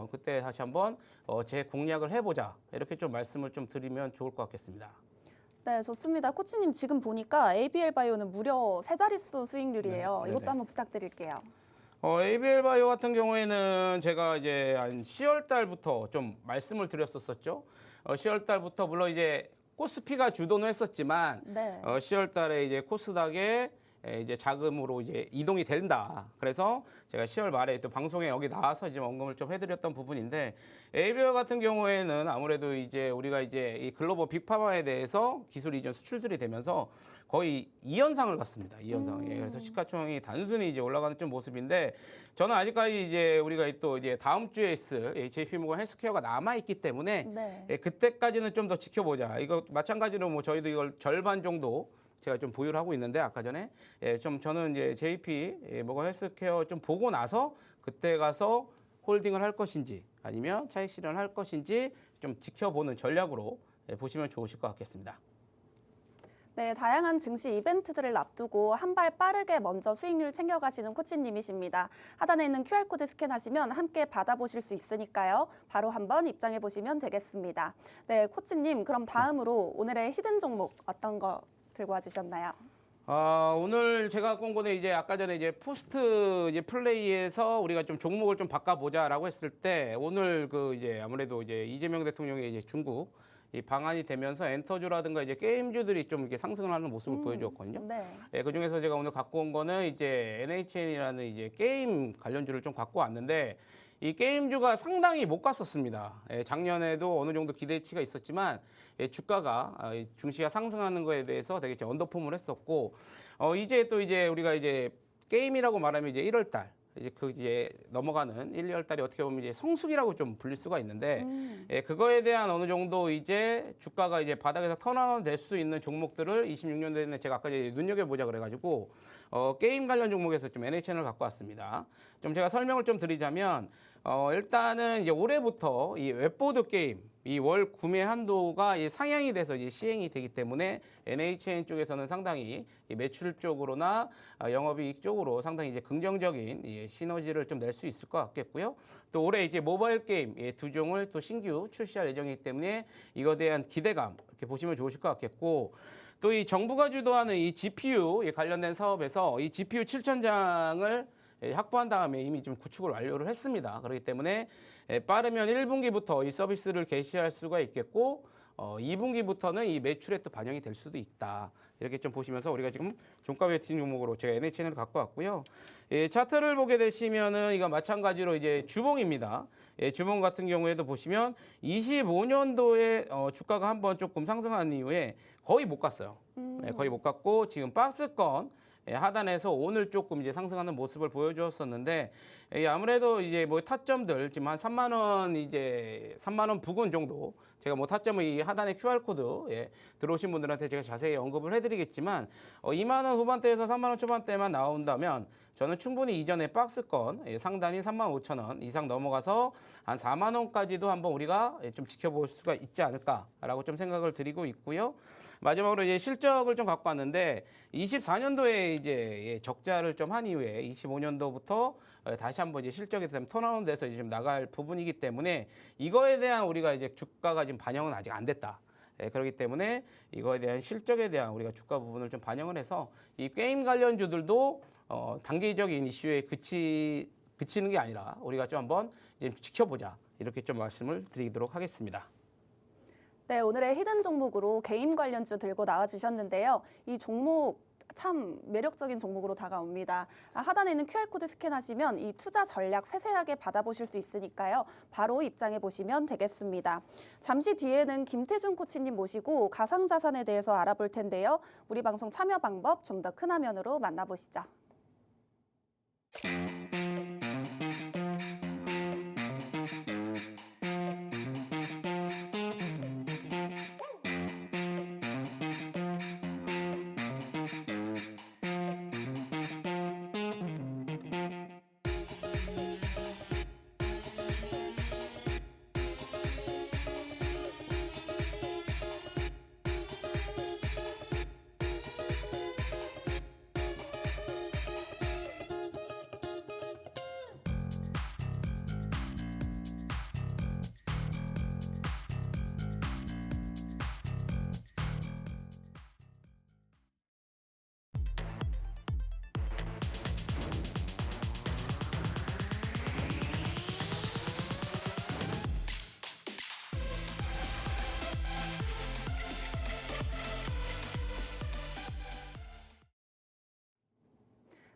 C: 그때 다시 한번 재공략을 해보자. 이렇게 좀 말씀을 좀 드리면 좋을 것 같겠습니다.
A: 네, 좋습니다. 코치님 지금 보니까 ABL바이오는 무려 세 자릿수 수익률이에요.
C: 네,
A: 이것도
C: 네네.
A: 한번 부탁드릴게요.
C: ABL바이오 같은 경우에는 제가 이제 한 10월 달부터 좀 말씀을 드렸었죠. 10월 달부터 물론 이제 코스피가 주도는 했었지만
A: 네.
C: 10월 달에 이제 코스닥에 이제 자금으로 이제 이동이 된다. 그래서 제가 10월 말에 또 방송에 여기 나와서 이제 언급을 좀 해드렸던 부분인데 ABL 같은 경우에는 아무래도 이제 우리가 이제 이 글로벌 빅파마에 대해서 기술 이전 수출들이 되면서 거의 2연상을 갔습니다. 2연상. 그래서 시가총액이 단순히 이제 올라가는 좀 모습인데 저는 아직까지 이제 우리가 또 이제 다음 주에 있을 JP모건 헬스케어가 남아 있기 때문에
A: 네.
C: 그때까지는 좀 더 지켜보자. 이거 마찬가지로 뭐 저희도 이걸 절반 정도 제가 좀 보유를 하고 있는데 아까 전에 좀 저는 이제 JP 모건 헬스케어 좀 보고 나서 그때 가서 홀딩을 할 것인지 아니면 차익 실현을 할 것인지 좀 지켜보는 전략으로 보시면 좋으실 것 같겠습니다.
A: 네, 다양한 증시 이벤트들을 앞두고 한 발 빠르게 먼저 수익률 챙겨가시는 코치님이십니다. 하단에 있는 QR코드 스캔하시면 함께 받아보실 수 있으니까요. 바로 한번 입장해 보시면 되겠습니다. 네, 코치님 그럼 다음으로 오늘의 히든 종목 어떤 거 들고 와주셨나요?
C: 오늘 제가 갖고 온 거는 이제 아까 전에 이제 포스트 이제 플레이에서 우리가 좀 종목을 좀 바꿔보자라고 했을 때 오늘 그 이제 아무래도 이제 이재명 대통령의 이제 중국 이 방한이 되면서 엔터주라든가 이제 게임주들이 좀 이렇게 상승을 하는 모습을 보여주었거든요.
A: 네.
C: 그 중에서 제가 오늘 갖고 온 거는 이제 NHN이라는 이제 게임 관련주를 좀 갖고 왔는데 이 게임주가 상당히 못 갔었습니다. 작년에도 어느 정도 기대치가 있었지만 주가가 중시가 상승하는 거에 대해서 되게 언더폼을 했었고 이제 또 이제 우리가 이제 게임이라고 말하면 이제 1월 달 이제 넘어가는 1, 2월 달이 어떻게 보면 이제 성수기라고 좀 불릴 수가 있는데 그거에 대한 어느 정도 이제 주가가 이제 바닥에서 턴아웃 될 수 있는 종목들을 26년도에는 제가 아까 이제 눈여겨보자 그래가지고 게임 관련 종목에서 좀 NHN을 갖고 왔습니다. 좀 제가 설명을 좀 드리자면 일단은 이제 올해부터 이 웹보드 게임 이 월 구매 한도가 상향이 돼서 이제 시행이 되기 때문에 NHN 쪽에서는 상당히 매출 쪽으로나 영업이익 쪽으로 상당히 이제 긍정적인 시너지를 좀 낼 수 있을 것 같겠고요. 또 올해 이제 모바일 게임 두 종을 또 신규 출시할 예정이기 때문에 이거에 대한 기대감 이렇게 보시면 좋으실 것 같겠고. 또 이 정부가 주도하는 이 GPU 관련된 사업에서 이 GPU 7,000장을 확보한 다음에 이미 좀 구축을 완료를 했습니다. 그렇기 때문에 빠르면 1분기부터 이 서비스를 개시할 수가 있겠고 2분기부터는 이 매출에 또 반영이 될 수도 있다. 이렇게 좀 보시면서 우리가 지금 종가 베팅 종목으로 제가 NHN을 갖고 왔고요. 예, 차트를 보게 되시면은 이거 마찬가지로 이제 주봉입니다. 예, 주봉 같은 경우에도 보시면 25년도에 주가가 한번 조금 상승한 이후에 거의 못 갔어요. 예, 거의 못 갔고 지금 박스권 하단에서 오늘 조금 이제 상승하는 모습을 보여주었었는데 아무래도 이제 뭐 타점들 지금 한 3만 원 이제 3만 원 부근 정도 제가 뭐 타점을 이 하단에 QR 코드 들어오신 분들한테 제가 자세히 언급을 해드리겠지만 2만 원 후반대에서 3만 원 초반대만 나온다면 저는 충분히 이전에 박스권 상단이 3만 5천 원 이상 넘어가서 한 4만 원까지도 한번 우리가 좀 지켜볼 수가 있지 않을까라고 좀 생각을 드리고 있고요. 마지막으로 이제 실적을 좀 갖고 왔는데 24년도에 이제 적자를 좀 한 이후에 25년도부터 다시 한번 이제 실적에 대한 턴어라운드에서 이제 좀 나갈 부분이기 때문에 이거에 대한 우리가 이제 주가가 지금 반영은 아직 안 됐다. 그렇기 때문에 이거에 대한 실적에 대한 우리가 주가 부분을 좀 반영을 해서 이 게임 관련주들도 단기적인 이슈에 그치는 게 아니라 우리가 좀 한번 이제 지켜보자 이렇게 좀 말씀을 드리도록 하겠습니다.
A: 네, 오늘의 히든 종목으로 게임 관련주 들고 나와주셨는데요. 이 종목 참 매력적인 종목으로 다가옵니다. 하단에 있는 QR코드 스캔하시면 이 투자 전략 세세하게 받아보실 수 있으니까요. 바로 입장해 보시면 되겠습니다. 잠시 뒤에는 김태준 코치님 모시고 가상자산에 대해서 알아볼 텐데요. 우리 방송 참여 방법 좀 더 큰 화면으로 만나보시죠.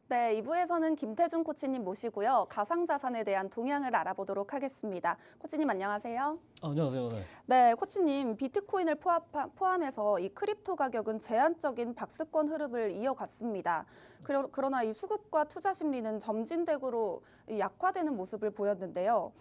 A: 네, 2부에서는 김태준 코치님 모시고요. 가상자산에 대한 동향을 알아보도록 하겠습니다. 코치님 안녕하세요.
B: 안녕하세요. 네.
A: 네, 코치님 비트코인을 포함해서 이 크립토 가격은 제한적인 박스권 흐름을 이어갔습니다. 그러나 이 수급과 투자 심리는 점진적으로 약화되는 모습을 보였는데요.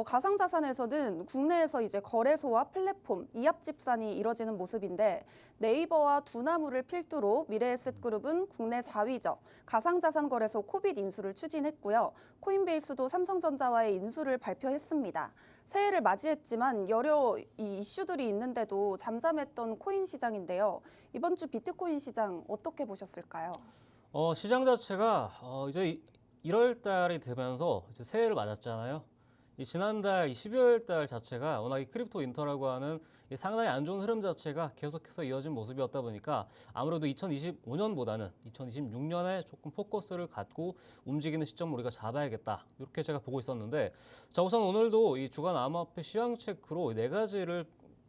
A: 가상자산에서는 국내에서 이제 거래소와 플랫폼, 이합집산이 이뤄지는 모습인데 네이버와 두나무를 필두로 미래에셋그룹은 국내 4위죠. 가상자산 거래소 코빗 인수를 추진했고요. 코인베이스도 삼성전자와의 인수를 발표했습니다. 새해를 맞이했지만 여러 이 이슈들이 있는데도 잠잠했던 코인 시장인데요. 이번 주 비트코인 시장 어떻게 보셨을까요?
B: 시장 자체가 이제 1월 달이 되면서 이제 새해를 맞았잖아요. 이 지난달 12월 달 자체가 워낙 이 크립토 인터라고 하는 이 상당히 안 좋은 흐름 자체가 계속해서 이어진 모습이었다 보니까 아무래도 2025년보다는 2026년에 조금 포커스를 갖고 움직이는 시점을 우리가 잡아야겠다. 이렇게 제가 보고 있었는데 자, 우선 오늘도 이 주간 암호화폐 시황 체크로 4가지를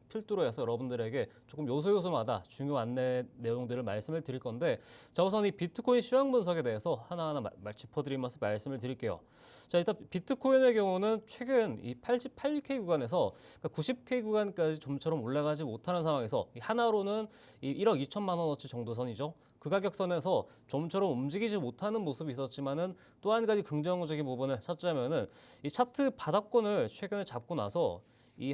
B: 필두로 해서 여러분들에게 조금 요소마다 중요한 내용들을 말씀을 드릴 건데 자, 우선 이 비트코인 시황 분석에 대해서 하나하나 짚어드리면서 말씀을 드릴게요. 자, 일단 비트코인의 경우는 최근 이 88K 구간에서 90K 구간까지 좀처럼 올라가지 못하는 상황에서 하나로는 이 1억 2천만 원어치 정도 선이죠. 그 가격선에서 좀처럼 움직이지 못하는 모습이 있었지만은 또 한 가지 긍정적인 부분을 찾자면은 이 차트 바닥권을 최근에 잡고 나서 이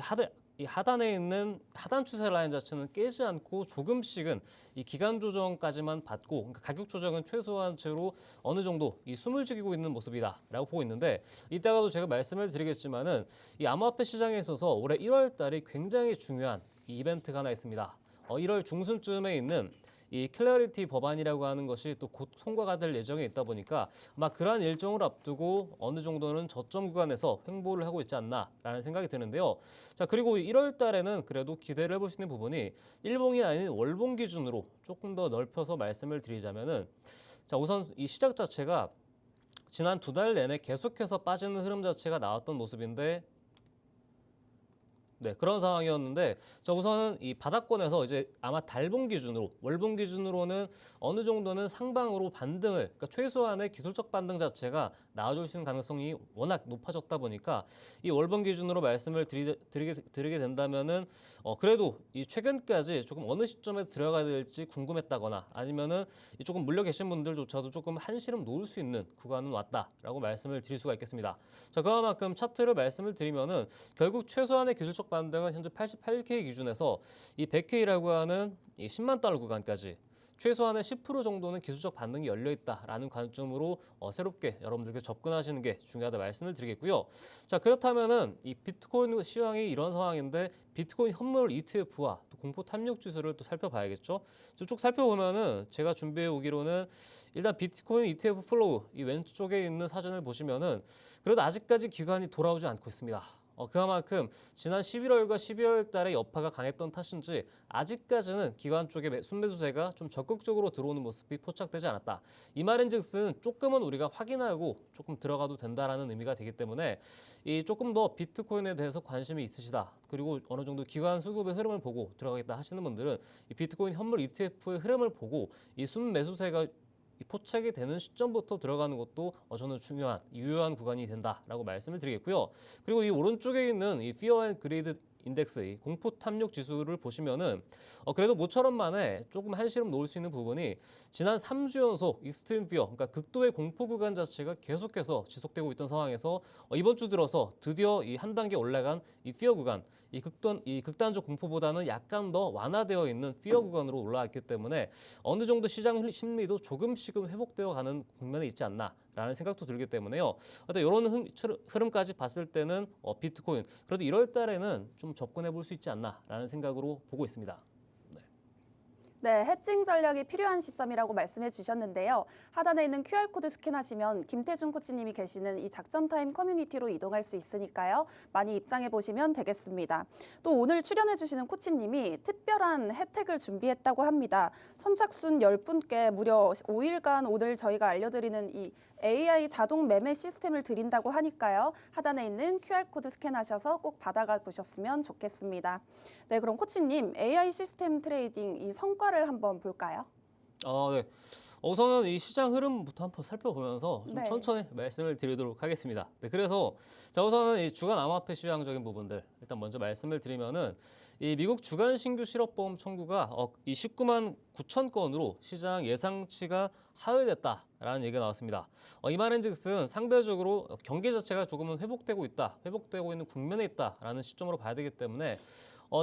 B: 하단에 있는 하단 추세 라인 자체는 깨지 않고 조금씩은 이 기간 조정까지만 받고 그러니까 가격 조정은 최소한 채로 어느 정도 이 숨을 죽이고 있는 모습이다라고 보고 있는데 이따가도 제가 말씀을 드리겠지만은 이 암호화폐 시장에 있어서 올해 1월 달이 굉장히 중요한 이 이벤트가 하나 있습니다. 1월 중순쯤에 있는 이 클래리티 법안이라고 하는 것이 또 곧 통과가 될 예정에 있다 보니까 아마 그러한 일정을 앞두고 어느 정도는 저점 구간에서 횡보를 하고 있지 않나라는 생각이 드는데요. 자, 그리고 1월 달에는 그래도 기대를 해볼 수 있는 부분이 일봉이 아닌 월봉 기준으로 조금 더 넓혀서 말씀을 드리자면은 자, 우선 이 시작 자체가 지난 2달 내내 계속해서 빠지는 흐름 자체가 나왔던 모습인데 네, 그런 상황이었는데 자 우선은 이 바닥권에서 이제 아마 달봉 기준으로 월봉 기준으로는 어느 정도는 상방으로 반등을 그러니까 최소한의 기술적 반등 자체가 나와줄 수 있는 가능성이 워낙 높아졌다 보니까 이 월봉 기준으로 말씀을 드리게 된다면은 그래도 이 최근까지 조금 어느 시점에 들어가야 될지 궁금했다거나 아니면은 이 조금 물려 계신 분들조차도 조금 한시름 놓을 수 있는 구간은 왔다라고 말씀을 드릴 수가 있겠습니다. 자 그만큼 차트를 말씀을 드리면은 결국 최소한의 기술적 반등은 현재 88K 기준에서 이 100K라고 하는 이 10만 달러 구간까지 최소한의 10% 정도는 기술적 반등이 열려 있다라는 관점으로 새롭게 여러분들께 접근하시는 게 중요하다 말씀을 드리겠고요. 자 그렇다면은 이 비트코인 시황이 이런 상황인데 비트코인 현물 ETF와 또 공포 탐욕 지수를 또 살펴봐야겠죠. 쭉 살펴보면은 제가 준비해 오기로는 일단 비트코인 ETF 플로우 이 왼쪽에 있는 사진을 보시면은 그래도 아직까지 기관이 돌아오지 않고 있습니다. 그만큼 지난 11월과 12월 달에 여파가 강했던 탓인지 아직까지는 기관 쪽의 순매수세가 좀 적극적으로 들어오는 모습이 포착되지 않았다. 이 말인즉슨 조금은 우리가 확인하고 조금 들어가도 된다라는 의미가 되기 때문에 이 조금 더 비트코인에 대해서 관심이 있으시다. 그리고 어느 정도 기관 수급의 흐름을 보고 들어가겠다 하시는 분들은 이 비트코인 현물 ETF의 흐름을 보고 이 순매수세가 포착이 되는 시점부터 들어가는 것도 저는 중요한 유효한 구간이 된다라고 말씀을 드리겠고요. 그리고 이 오른쪽에 있는 이 Fear and Greed 인덱스, 이 공포 탐욕 지수를 보시면은 그래도 모처럼 만에 조금 한시름 놓을 수 있는 부분이 지난 3주 연속 익스트림 피어, 그러니까 극도의 공포 구간 자체가 계속해서 지속되고 있던 상황에서 이번 주 들어서 드디어 이 한 단계 올라간 이 피어 구간, 이 극단적 공포보다는 약간 더 완화되어 있는 피어 구간으로 올라왔기 때문에 어느 정도 시장 심리도 조금씩은 회복되어 가는 국면에 있지 않나라는 생각도 들기 때문에요. 이런 흐름까지 봤을 때는 비트코인 그래도 1월 달에는 좀 접근해 볼 수 있지 않나라는 생각으로 보고 있습니다.
A: 네, 해칭 전략이 필요한 시점이라고 말씀해 주셨는데요. 하단에 있는 QR코드 스캔하시면 김태준 코치님이 계시는 이 작전타임 커뮤니티로 이동할 수 있으니까요. 많이 입장해 보시면 되겠습니다. 또 오늘 출연해 주시는 코치님이 특별한 혜택을 준비했다고 합니다. 선착순 10분께 무려 5일간 오늘 저희가 알려드리는 이 AI 자동 매매 시스템을 드린다고 하니까요. 하단에 있는 QR코드 스캔하셔서 꼭 받아가 보셨으면 좋겠습니다. 네, 그럼 코치님, AI 시스템 트레이딩 이 성과를 한번 볼까요?
B: 네. 우선은 이 시장 흐름부터 한번 살펴보면서 좀
A: 네.
B: 천천히 말씀을 드리도록 하겠습니다. 네, 그래서 자 우선은 이 주간 암호화폐 시황적인 부분들 일단 먼저 말씀을 드리면은 이 미국 주간 신규 실업보험 청구가 이 19만 9천 건으로 시장 예상치가 하회됐다라는 얘기가 나왔습니다. 이 말인즉슨 상대적으로 경기 자체가 조금은 회복되고 있는 국면에 있다라는 시점으로 봐야 되기 때문에.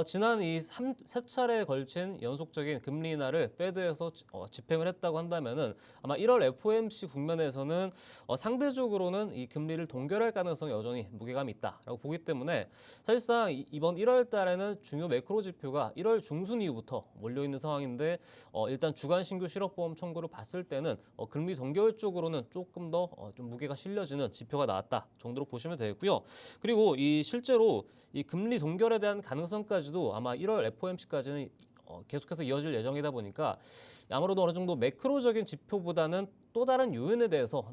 B: 지난 이 세 차례에 걸친 연속적인 금리 인하를 페드에서 집행을 했다고 한다면은 아마 1월 FOMC 국면에서는 상대적으로는 이 금리를 동결할 가능성이 여전히 무게감이 있다라고 보기 때문에 사실상 이번 1월 달에는 중요 매크로 지표가 1월 중순 이후부터 몰려 있는 상황인데 일단 주간 신규 실업보험 청구를 봤을 때는 금리 동결 쪽으로는 조금 더 좀 무게가 실려지는 지표가 나왔다 정도로 보시면 되겠고요. 그리고 이 실제로 이 금리 동결에 대한 가능성까지도 아마 1월 FOMC까지는 계속해서 이어질 예정이다 보니까 아무래도 어느 정도 매크로적인 지표보다는 또 다른 요인에 대해서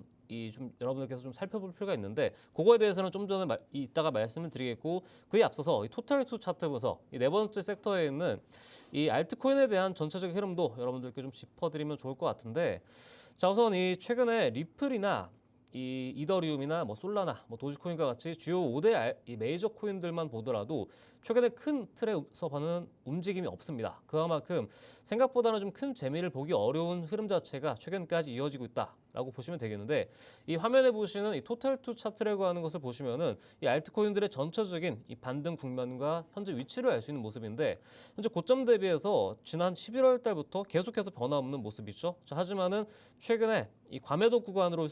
B: 좀 여러분들께서 좀 살펴볼 필요가 있는데 그거에 대해서는 좀 전에 이따가 말씀을 드리겠고 그에 앞서서 이 토탈2 차트 분석 이 네 번째 섹터에 있는 이 알트코인에 대한 전체적인 흐름도 여러분들께 좀 짚어드리면 좋을 것 같은데 자 우선 이 최근에 리플이나 이 이더리움이나 뭐 솔라나, 뭐 도지코인과 같이 주요 5대 이 메이저 코인들만 보더라도 최근에 큰 틀에서 보는 움직임이 없습니다. 그만큼 생각보다는 좀 큰 재미를 보기 어려운 흐름 자체가 최근까지 이어지고 있다라고 보시면 되겠는데 이 화면에 보시는 이 토탈2 차트라고 하는 것을 보시면은 이 알트코인들의 전체적인 이 반등 국면과 현재 위치를 알 수 있는 모습인데 현재 고점 대비해서 지난 11월 달부터 계속해서 변화없는 모습이죠. 자, 하지만은 최근에 이 과매도 구간으로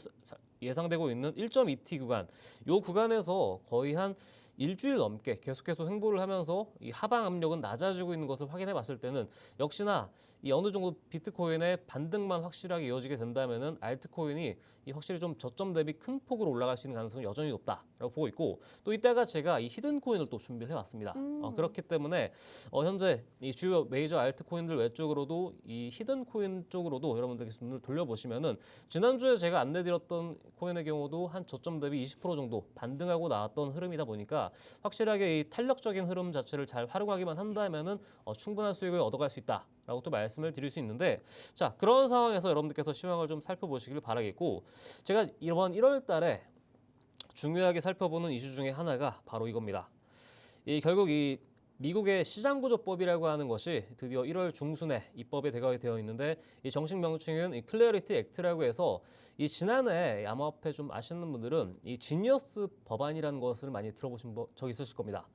B: 예상되고 있는 1.2T 구간, 이 구간에서 거의 한 일주일 넘게 계속해서 횡보를 하면서 이 하방 압력은 낮아지고 있는 것을 확인해 봤을 때는 역시나 이 어느 정도 비트코인의 반등만 확실하게 이어지게 된다면은 알트코인이 이 확실히 좀 저점 대비 큰 폭으로 올라갈 수 있는 가능성이 여전히 높다라고 보고 있고 또 이따가 제가 이 히든 코인을 또 준비를 해왔습니다. 그렇기 때문에 현재 이 주요 메이저 알트코인들 외쪽으로도 이 히든 코인 쪽으로도 여러분들께서 눈을 돌려보시면은 지난주에 제가 안내드렸던 코인의 경우도 한 저점 대비 20% 정도 반등하고 나왔던 흐름이다 보니까 확실하게 이 탄력적인 흐름 자체를 잘 활용하기만 한다면은 충분한 수익을 얻어갈 수 있다라고 또 말씀을 드릴 수 있는데, 자, 그런 상황에서 여러분들께서 시황을 좀 살펴보시길 바라겠고, 제가 이번 1월 달에 중요하게 살펴보는 이슈 중에 하나가 바로 이겁니다. 결국 이 미국의 시장구조법이라고 하는 것이 드디어 1월 중순에 입법이 되어 있는데, 이 정식 명칭은 이 클래리티 액트라고 해서 이 지난해 암호화폐 좀 아시는 분들은 이 지니어스 법안이라는 것을 많이 들어보신 적 있으실 겁니다.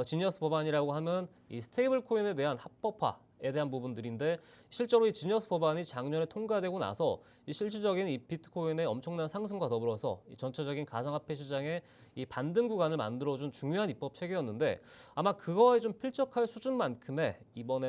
B: 지니어스 법안이라고 하면 이 스테이블 코인에 대한 합법화에 대한 부분들인데, 실제로 이 지니어스 법안이 작년에 통과되고 나서 이 실질적인 이 비트코인의 엄청난 상승과 더불어서 이 전체적인 가상화폐 시장에 이 반등 구간을 만들어준 중요한 입법 체계였는데, 아마 그거에 좀 필적할 수준만큼의 이번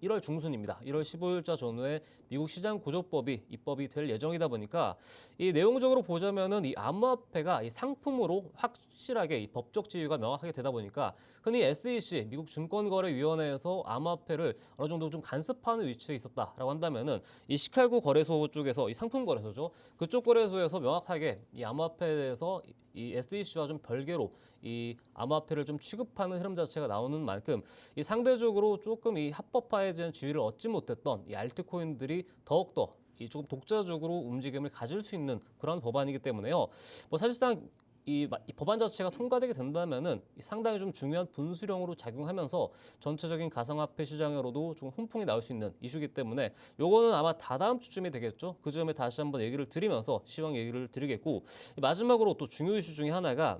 B: 1월 중순입니다. 1월 15일자 전후에 미국 시장 구조법이 입법이 될 예정이다 보니까, 이 내용적으로 보자면은 이 암호화폐가 이 상품으로 확실하게 이 법적 지위가 명확하게 되다 보니까, 흔히 SEC 미국 증권거래위원회에서 암호화폐를 어느 정도 좀 간섭하는 위치에 있었다라고 한다면은, 이 시카고 거래소 쪽에서 이 상품 거래소죠. 그쪽 거래소에서 명확하게 이 암호화폐에 대해서 이 SEC와 좀 별개로 이 암호화폐를 좀 취급하는 흐름 자체가 나오는 만큼, 이 상대적으로 조금 이 합법화에 대한 지위를 얻지 못했던 이 알트코인들이 더욱더 이 조금 독자적으로 움직임을 가질 수 있는 그런 법안이기 때문에요. 뭐 사실상 이 법안 자체가 통과되게 된다면은 상당히 좀 중요한 분수령으로 작용하면서 전체적인 가상화폐 시장으로도 좀 훈풍이 나올 수 있는 이슈이기 때문에, 요거는 아마 다다음 주쯤이 되겠죠. 그 점에 다시 한번 얘기를 드리면서 시황 얘기를 드리겠고, 마지막으로 또 중요 이슈 중에 하나가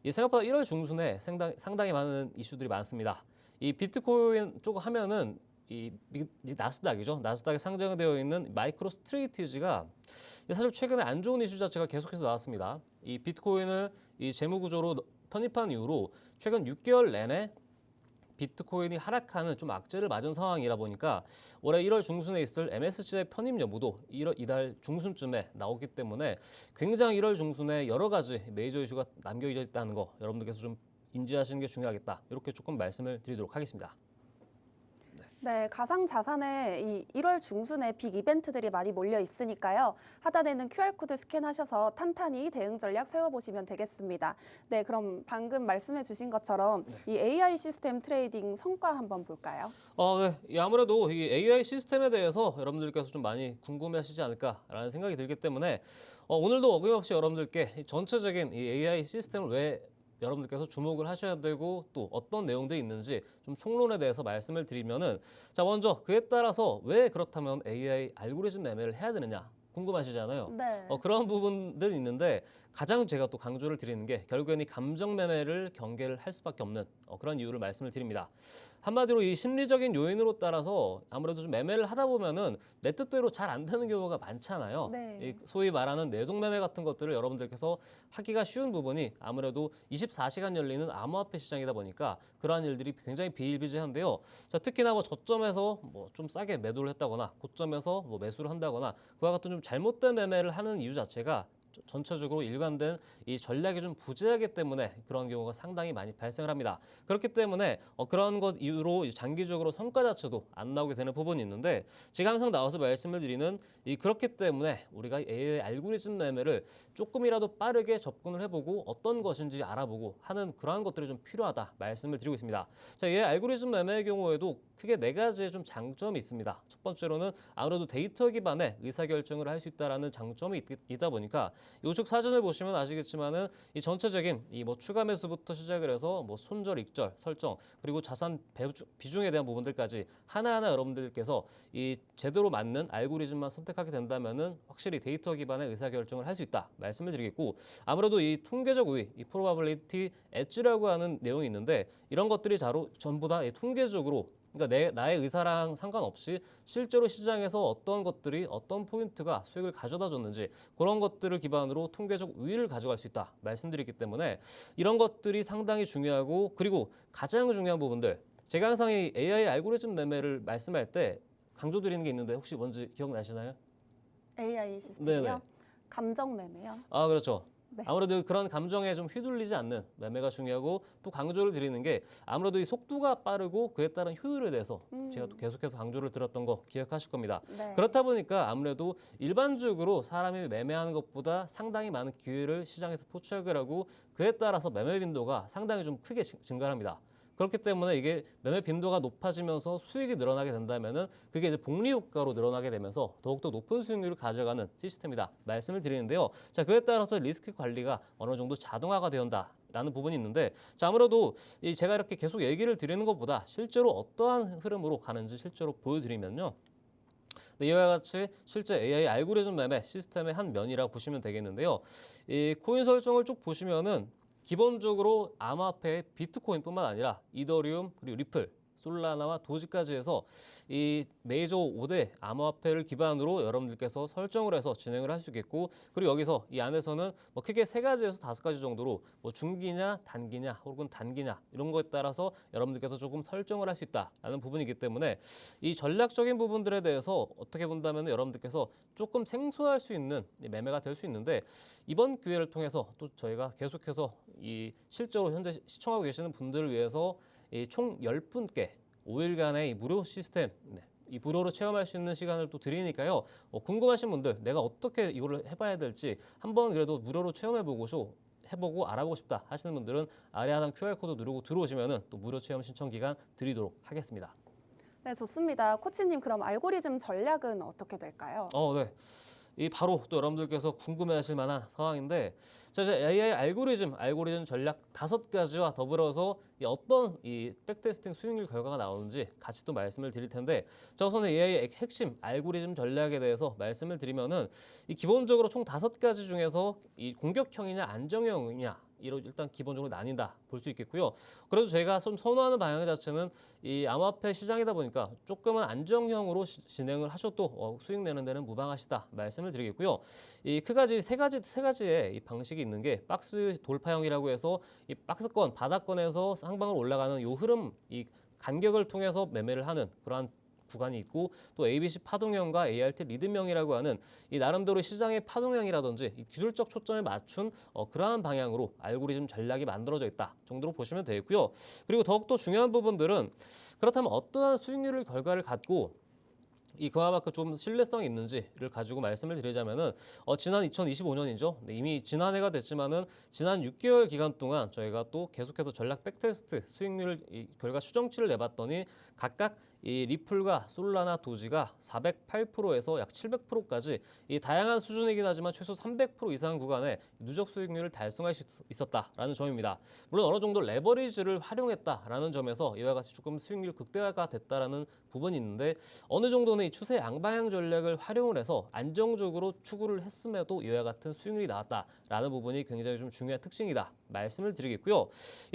B: 이 생각보다 1월 중순에 상당히 많은 이슈들이 많습니다. 이 비트코인 쪽 하면은 이 나스닥이죠. 나스닥에 상장되어 있는 마이크로 스트레이티지가 사실 최근에 안 좋은 이슈 자체가 계속해서 나왔습니다. 이 비트코인을 이 재무 구조로 편입한 이후로 최근 6개월 내내 비트코인이 하락하는 좀 악재를 맞은 상황이라 보니까, 올해 1월 중순에 있을 MSCI 편입 여부도 이달 중순쯤에 나오기 때문에, 굉장히 1월 중순에 여러 가지 메이저 이슈가 남겨 있다는 거 여러분들께서 좀 인지하시는 게 중요하겠다. 이렇게 조금 말씀을 드리도록 하겠습니다.
A: 네, 가상자산에 이 1월 중순에 빅 이벤트들이 많이 몰려 있으니까요. 하단에는 QR코드 스캔하셔서 탄탄히 대응 전략 세워보시면 되겠습니다. 네, 그럼 방금 말씀해 주신 것처럼 이 AI 시스템 트레이딩 성과 한번 볼까요?
B: 네. 아무래도 이 AI 시스템에 대해서 여러분들께서 좀 많이 궁금해하시지 않을까라는 생각이 들기 때문에, 오늘도 어김없이 여러분들께 전체적인 이 AI 시스템을 왜 여러분들께서 주목을 하셔야 되고 또 어떤 내용들이 있는지 좀 총론에 대해서 말씀을 드리면은, 자, 먼저 그에 따라서 왜 그렇다면 AI 알고리즘 매매를 해야 되느냐 궁금하시잖아요.
A: 네.
B: 그런 부분들이 있는데, 가장 제가 또 강조를 드리는 게 결국엔 이 감정 매매를 경계를 할 수밖에 없는 그런 이유를 말씀을 드립니다. 한마디로 이 심리적인 요인으로 따라서 아무래도 좀 매매를 하다 보면은 내 뜻대로 잘 안 되는 경우가 많잖아요.
A: 네.
B: 이 소위 말하는 내동 매매 같은 것들을 여러분들께서 하기가 쉬운 부분이 아무래도 24시간 열리는 암호화폐 시장이다 보니까 그러한 일들이 굉장히 비일비재한데요. 자, 특히나 뭐 저점에서 뭐 좀 싸게 매도를 했다거나 고점에서 뭐 매수를 한다거나 그와 같은 좀 잘못된 매매를 하는 이유 자체가 전체적으로 일관된 이 전략이 좀 부재하기 때문에 그런 경우가 상당히 많이 발생을 합니다. 그렇기 때문에 그런 것 이유로 장기적으로 성과 자체도 안 나오게 되는 부분이 있는데, 제가 항상 나와서 말씀을 드리는 그렇기 때문에 우리가 AI 알고리즘 매매를 조금이라도 빠르게 접근을 해보고 어떤 것인지 알아보고 하는 그러한 것들이 좀 필요하다 말씀을 드리고 있습니다. 자, AI 알고리즘 매매의 경우에도 크게 4가지의 좀 장점이 있습니다. 첫 번째로는 아무래도 데이터 기반의 의사결정을 할 수 있다라는 장점이 있다 보니까, 우측 사진을 보시면 아시겠지만은 이 전체적인 이 뭐 추가 매수부터 시작을 해서 뭐 손절, 익절, 설정, 그리고 자산 비중에 대한 부분들까지 하나하나 여러분들께서 이 제대로 맞는 알고리즘만 선택하게 된다면은 확실히 데이터 기반의 의사결정을 할 수 있다 말씀을 드리겠고, 아무래도 이 통계적 우위, 이 probability edge라고 하는 내용이 있는데, 이런 것들이 전부 다 통계적으로, 그러니까 나의 의사랑 상관없이 실제로 시장에서 어떤 것들이 어떤 포인트가 수익을 가져다 줬는지 그런 것들을 기반으로 통계적 우위를 가져갈 수 있다 말씀드리기 때문에, 이런 것들이 상당히 중요하고, 그리고 가장 중요한 부분들, 제가 항상 이 AI 알고리즘 매매를 말씀할 때 강조드리는 게 있는데 혹시 뭔지 기억나시나요?
A: AI 시스템이요?
B: 네네.
A: 감정 매매요?
B: 그렇죠.
A: 네.
B: 아무래도 그런 감정에 좀 휘둘리지 않는 매매가 중요하고 또 강조를 드리는 게 아무래도 이 속도가 빠르고 그에 따른 효율에 대해서 제가 또 계속해서 강조를 드렸던 거 기억하실 겁니다.
A: 네.
B: 그렇다 보니까 아무래도 일반적으로 사람이 매매하는 것보다 상당히 많은 기회를 시장에서 포착을 하고 그에 따라서 매매 빈도가 상당히 좀 크게 증가합니다. 그렇기 때문에 이게 매매 빈도가 높아지면서 수익이 늘어나게 된다면은 그게 이제 복리 효과로 늘어나게 되면서 더욱더 높은 수익률을 가져가는 시스템이다 말씀을 드리는데요. 자, 그에 따라서 리스크 관리가 어느 정도 자동화가 되었다라는 부분이 있는데 자, 아무래도 이 제가 이렇게 계속 얘기를 드리는 것보다 실제로 어떠한 흐름으로 가는지 실제로 보여드리면요. 네, 이와 같이 실제 AI 알고리즘 매매 시스템의 한 면이라고 보시면 되겠는데요. 이 코인 설정을 쭉 보시면은 기본적으로 암호화폐 비트코인뿐만 아니라 이더리움 그리고 리플, 솔라나와 도지까지 해서 이 메이저 5대 암호화폐를 기반으로 여러분들께서 설정을 해서 진행을 할 수 있겠고 그리고 여기서 이 안에서는 뭐 크게 3가지에서 5가지 정도로 뭐 중기냐 단기냐 혹은 단기냐 이런 거에 따라서 여러분들께서 조금 설정을 할 수 있다라는 부분이기 때문에 이 전략적인 부분들에 대해서 어떻게 본다면 여러분들께서 조금 생소할 수 있는 매매가 될 수 있는데 이번 기회를 통해서 또 저희가 계속해서 이 실제로 현재 시청하고 계시는 분들을 위해서 총 10분께 5일간의 이 무료 시스템 이 무료로 체험할 수 있는 시간을 또 드리니까요. 궁금하신 분들 내가 어떻게 이거를 해봐야 될지 한번 그래도 무료로 해보고 알아보고 싶다 하시는 분들은 아래 하단 QR코드 누르고 들어오시면은 또 무료 체험 신청 기간 드리도록 하겠습니다.
A: 네, 좋습니다. 코치님, 그럼 알고리즘 전략은 어떻게 될까요?
B: 네. 이 바로 또 여러분들께서 궁금해하실 만한 상황인데, 자, 이제 AI 알고리즘 전략 5가지와 더불어서 어떤 이 백테스팅 수익률 결과가 나오는지 같이 또 말씀을 드릴 텐데, 자, 우선 AI 핵심 알고리즘 전략에 대해서 말씀을 드리면은 이 기본적으로 총 5가지 중에서 이 공격형이냐 안정형이냐 일단 기본적으로 나뉜다 볼 수 있겠고요. 그래도 제가 좀 선호하는 방향 자체는 이 암호화폐 시장이다 보니까 조금은 안정형으로 진행을 하셔도 수익 내는 데는 무방하시다 말씀을 드리겠고요. 이 크가지 세 가지의 이 방식이 있는 게 박스 돌파형이라고 해서 이 박스권 바닥권에서 상방으로 올라가는 요 흐름 이 간격을 통해서 매매를 하는 그러한 구간이 있고 또 ABC 파동형과 ART 리듬형이라고 하는 이 나름대로 시장의 파동형이라든지 이 기술적 초점에 맞춘 그러한 방향으로 알고리즘 전략이 만들어져 있다 정도로 보시면 되겠고요. 그리고 더욱더 중요한 부분들은 그렇다면 어떠한 수익률 결과를 갖고 이 그와 만큼 좀 신뢰성이 있는지를 가지고 말씀을 드리자면은 지난 2025년이죠. 이미 지난해가 됐지만은 지난 6개월 기간 동안 저희가 또 계속해서 전략 백테스트 수익률 결과 추정치를 내봤더니 각각 이 리플과 솔라나 도지가 408%에서 약 700%까지 이 다양한 수준이긴 하지만 최소 300% 이상 구간의 누적 수익률을 달성할 수 있었다라는 점입니다. 물론 어느 정도 레버리지를 활용했다라는 점에서 이와 같이 조금 수익률 극대화가 됐다라는 부분이 있는데 어느 정도는 이 추세 양방향 전략을 활용을 해서 안정적으로 추구를 했음에도 이와 같은 수익률이 나왔다라는 부분이 굉장히 좀 중요한 특징이다 말씀을 드리겠고요.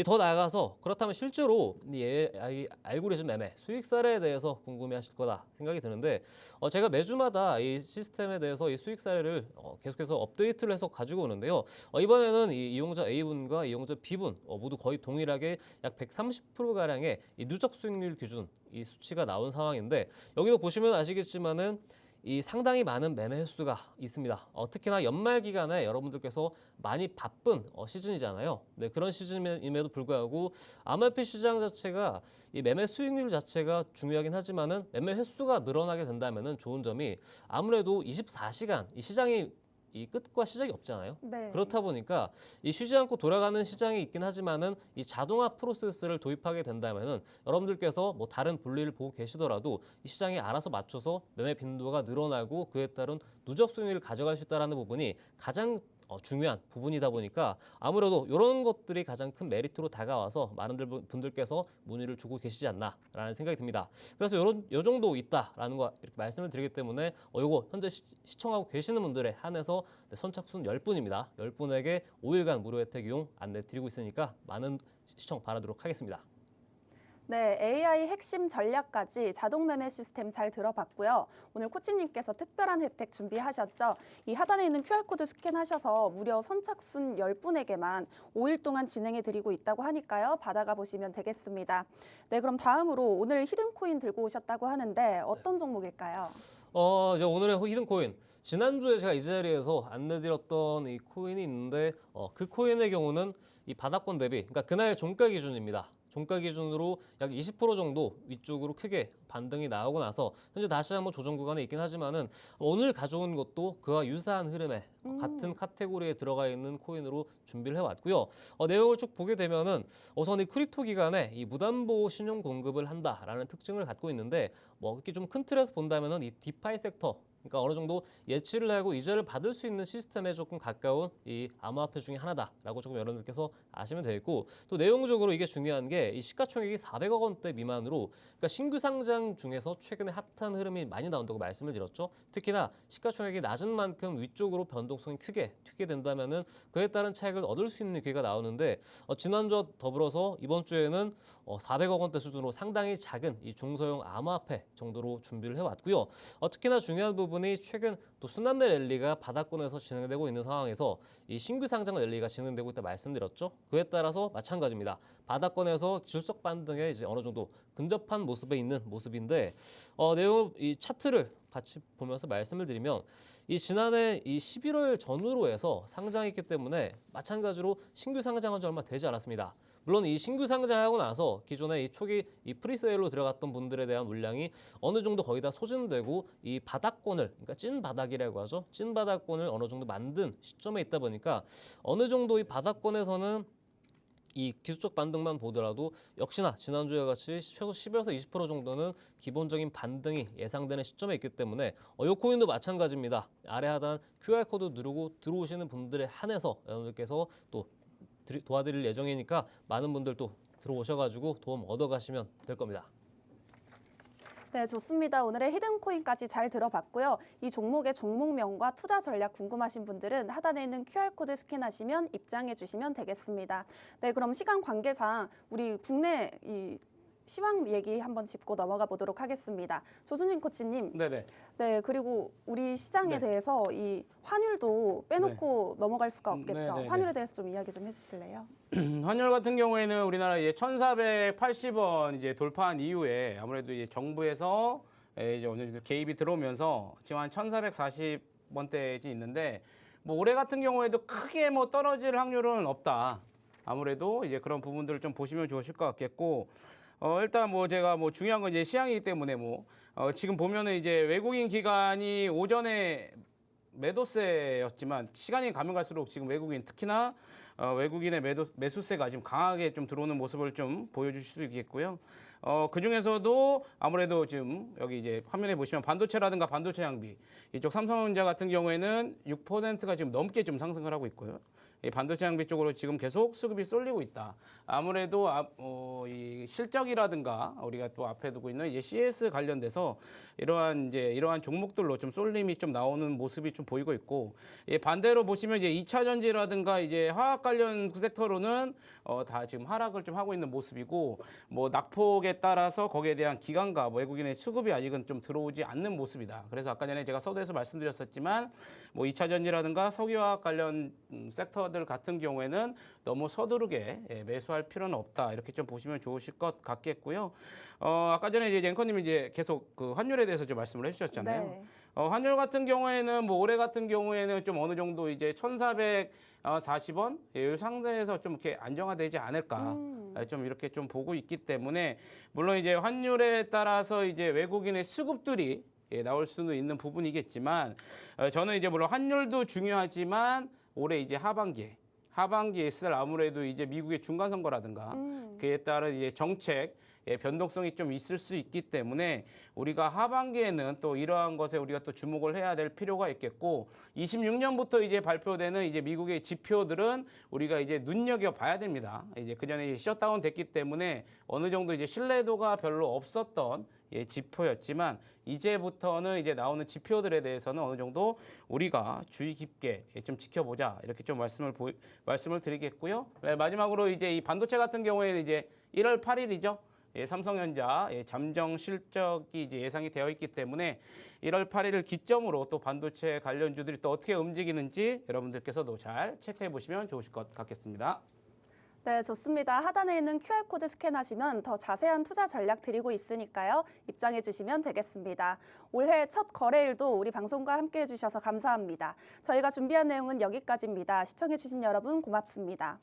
B: 더 나아가서 그렇다면 실제로 이 AI 알고리즘 매매 수익 사례에 대해서 궁금해하실 거다 생각이 드는데 제가 매주마다 이 시스템에 대해서 이 수익 사례를 계속해서 업데이트를 해서 가지고 오는데요. 이번에는 이 이용자 A분과 이용자 B분 모두 거의 동일하게 약 130% 가량의 이 누적 수익률 기준 이 수치가 나온 상황인데 여기도 보시면 아시겠지만은 이 상당히 많은 매매 횟수가 있습니다. 특히나 연말 기간에 여러분들께서 많이 바쁜 시즌이잖아요. 네, 그런 시즌임에도 불구하고 암호화폐 시장 자체가 이 매매 수익률 자체가 중요하긴 하지만은 매매 횟수가 늘어나게 된다면은 좋은 점이 아무래도 24시간 이 시장이 이 끝과 시작이 없잖아요.
A: 네.
B: 그렇다 보니까 이 쉬지 않고 돌아가는 시장이 있긴 하지만은 이 자동화 프로세스를 도입하게 된다면은 여러분들께서 뭐 다른 볼일을 보고 계시더라도 이 시장에 알아서 맞춰서 매매 빈도가 늘어나고 그에 따른 누적 수익률을 가져갈 수 있다는 부분이 가장 중요한 부분이다 보니까 아무래도 이런 것들이 가장 큰 메리트로 다가와서 많은 분들께서 문의를 주고 계시지 않나라는 생각이 듭니다. 그래서 요 정도 있다라는 거 이렇게 말씀을 드리기 때문에 요거 현재 시청하고 계시는 분들에 한해서 선착순 10분입니다. 10분에게 5일간 무료 혜택 이용 안내 드리고 있으니까 많은 시청 바라도록 하겠습니다.
A: 네, AI 핵심 전략까지 자동 매매 시스템 잘 들어봤고요. 오늘 코치님께서 특별한 혜택 준비하셨죠? 이 하단에 있는 QR코드 스캔하셔서 무려 선착순 10분에게만 5일 동안 진행해 드리고 있다고 하니까요. 받아가 보시면 되겠습니다. 네, 그럼 다음으로 오늘 히든코인 들고 오셨다고 하는데 어떤 종목일까요?
B: 이제 오늘의 히든 코인. 지난주에 제가 이 자리에서 안내드렸던 이 코인이 있는데 그 코인의 경우는 이 바닥권 대비, 그러니까 그날 종가 기준입니다. 종가 기준으로 약 20% 정도 위쪽으로 크게 반등이 나오고 나서 현재 다시 한번 조정 구간에 있긴 하지만은 오늘 가져온 것도 그와 유사한 흐름에 같은 카테고리에 들어가 있는 코인으로 준비를 해왔고요. 내용을 쭉 보게 되면은 우선 이 크립토 기간에 이 무담보 신용 공급을 한다라는 특징을 갖고 있는데 뭐 이렇게 좀 큰 틀에서 본다면은 이 디파이 섹터, 그러니까 어느 정도 예치를 하고 이자를 받을 수 있는 시스템에 조금 가까운 이 암호화폐 중에 하나다라고 조금 여러분들께서 아시면 되겠고, 또 내용적으로 이게 중요한 게 이 시가총액이 400억 원대 미만으로, 그러니까 신규 상장 중에서 최근에 핫한 흐름이 많이 나온다고 말씀을 드렸죠. 특히나 시가총액이 낮은 만큼 위쪽으로 변동성이 크게 튀게 된다면은 그에 따른 차익을 얻을 수 있는 기회가 나오는데 지난주와 더불어서 이번 주에는 400억 원대 수준으로 상당히 작은 이 중소형 암호화폐 정도로 준비를 해왔고요. 특히나 중요한 부분이 최근 또 순환매 랠리가 바닥권에서 진행되고 있는 상황에서 이 신규 상장 랠리가 진행되고 있다 말씀드렸죠. 그에 따라서 마찬가지입니다. 바닥권에서 기술적 반등에 이제 어느 정도 근접한 모습에 있는 모습인데 내용 이 차트를 같이 보면서 말씀을 드리면 이 지난해 이 11월 전후로 해서 상장했기 때문에 마찬가지로 신규 상장한 지 얼마 되지 않았습니다. 물론 이 신규 상장하고 나서 기존에 이 초기 이 프리세일로 들어갔던 분들에 대한 물량이 어느 정도 거의 다 소진되고 이 바닥권을, 그러니까 찐 바닥이라고 하죠. 찐 바닥권을 어느 정도 만든 시점에 있다 보니까 어느 정도 이 바닥권에서는 이 기술적 반등만 보더라도 역시나 지난주와 같이 최소 10에서 20% 정도는 기본적인 반등이 예상되는 시점에 있기 때문에 이 코인도 마찬가지입니다. 아래 하단 QR코드 누르고 들어오시는 분들에 한해서 여러분들께서 또 도와드릴 예정이니까 많은 분들 또 들어오셔가지고 도움 얻어가시면 될 겁니다.
A: 네, 좋습니다. 오늘의 히든코인까지 잘 들어봤고요. 이 종목의 종목명과 투자 전략 궁금하신 분들은 하단에 있는 QR코드 스캔하시면 입장해 주시면 되겠습니다. 네, 그럼 시간 관계상 우리 국내 이 시황 얘기 한번 짚고 넘어가 보도록 하겠습니다. 조준진 코치님.
C: 네네.
A: 네, 그리고 우리 시장에
C: 네.
A: 대해서 이 환율도 빼놓고 넘어갈 수가 없겠죠.
C: 네네네.
A: 환율에 대해서 좀 이야기 좀 해주실래요?
C: 환율 같은 경우에는 우리나라 이제 1,480원 이제 돌파한 이후에 아무래도 이제 정부에서 이제 어느 정도 개입이 들어오면서 지금 한 1,440원대지 있는데 뭐 올해 같은 경우에도 크게 뭐 떨어질 확률은 없다. 아무래도 이제 그런 부분들을 좀 보시면 좋으실 것 같겠고. 일단 뭐 제가 뭐 중요한 건 이제 시향이기 때문에 뭐 지금 보면은 이제 외국인 기관이 오전에 매도세였지만 시간이 가면 갈수록 지금 외국인 특히나 외국인의 매수세가 지금 강하게 좀 들어오는 모습을 좀 보여주실 수 있겠고요. 그 중에서도 아무래도 지금 여기 이제 화면에 보시면 반도체라든가 반도체 장비 이쪽 삼성전자 같은 경우에는 6%가 지금 넘게 좀 상승을 하고 있고요. 이 반도체 장비 쪽으로 지금 계속 수급이 쏠리고 있다. 아무래도 이 실적이라든가 우리가 또 앞에 두고 있는 이제 CS 관련돼서 이러한 종목들로 좀 쏠림이 좀 나오는 모습이 좀 보이고 있고, 반대로 보시면 이제 2차 전지라든가 이제 화학 관련 그 섹터로는 다 지금 하락을 좀 하고 있는 모습이고, 뭐 낙폭에 따라서 거기에 대한 기관과 외국인의 수급이 아직은 좀 들어오지 않는 모습이다. 그래서 아까 전에 제가 서두에서 말씀드렸었지만 뭐 2차 전지라든가 석유화학 관련 섹터들 같은 경우에는 너무 서두르게 매수할 필요는 없다. 이렇게 좀 보시면 좋으실 것 같겠고요. 아까 전에 이제 앵커님이 이제 계속 그 환율에 대해서 좀 말씀을 해주셨잖아요.
A: 네.
C: 환율 같은 경우에는 뭐 올해 같은 경우에는 좀 어느 정도 이제 1,440원 이 상대에서 좀 이렇게 안정화되지 않을까 좀 이렇게 좀 보고 있기 때문에, 물론 이제 환율에 따라서 이제 외국인의 수급들이 나올 수는 있는 부분이겠지만 저는 이제 물론 환율도 중요하지만 올해 이제 하반기에 있을 아무래도 이제 미국의 중간 선거라든가 그에 따른 이제 정책 변동성이 좀 있을 수 있기 때문에 우리가 하반기에는 또 이러한 것에 우리가 또 주목을 해야 될 필요가 있겠고, 26년부터 이제 발표되는 이제 미국의 지표들은 우리가 이제 눈여겨 봐야 됩니다. 이제 그전에 셧다운 됐기 때문에 어느 정도 이제 신뢰도가 별로 없었던 지표였지만 이제부터는 이제 나오는 지표들에 대해서는 어느 정도 우리가 주의 깊게 좀 지켜보자, 이렇게 좀 말씀을 드리겠고요. 마지막으로 이제 이 반도체 같은 경우에는 이제 1월 8일이죠. 삼성전자 잠정 실적이 이제 예상이 되어 있기 때문에 1월 8일을 기점으로 또 반도체 관련주들이 또 어떻게 움직이는지 여러분들께서도 잘 체크해 보시면 좋으실 것 같겠습니다.
A: 네, 좋습니다. 하단에 있는 QR코드 스캔하시면 더 자세한 투자 전략 드리고 있으니까요. 입장해 주시면 되겠습니다. 올해 첫 거래일도 우리 방송과 함께해 주셔서 감사합니다. 저희가 준비한 내용은 여기까지입니다. 시청해 주신 여러분 고맙습니다.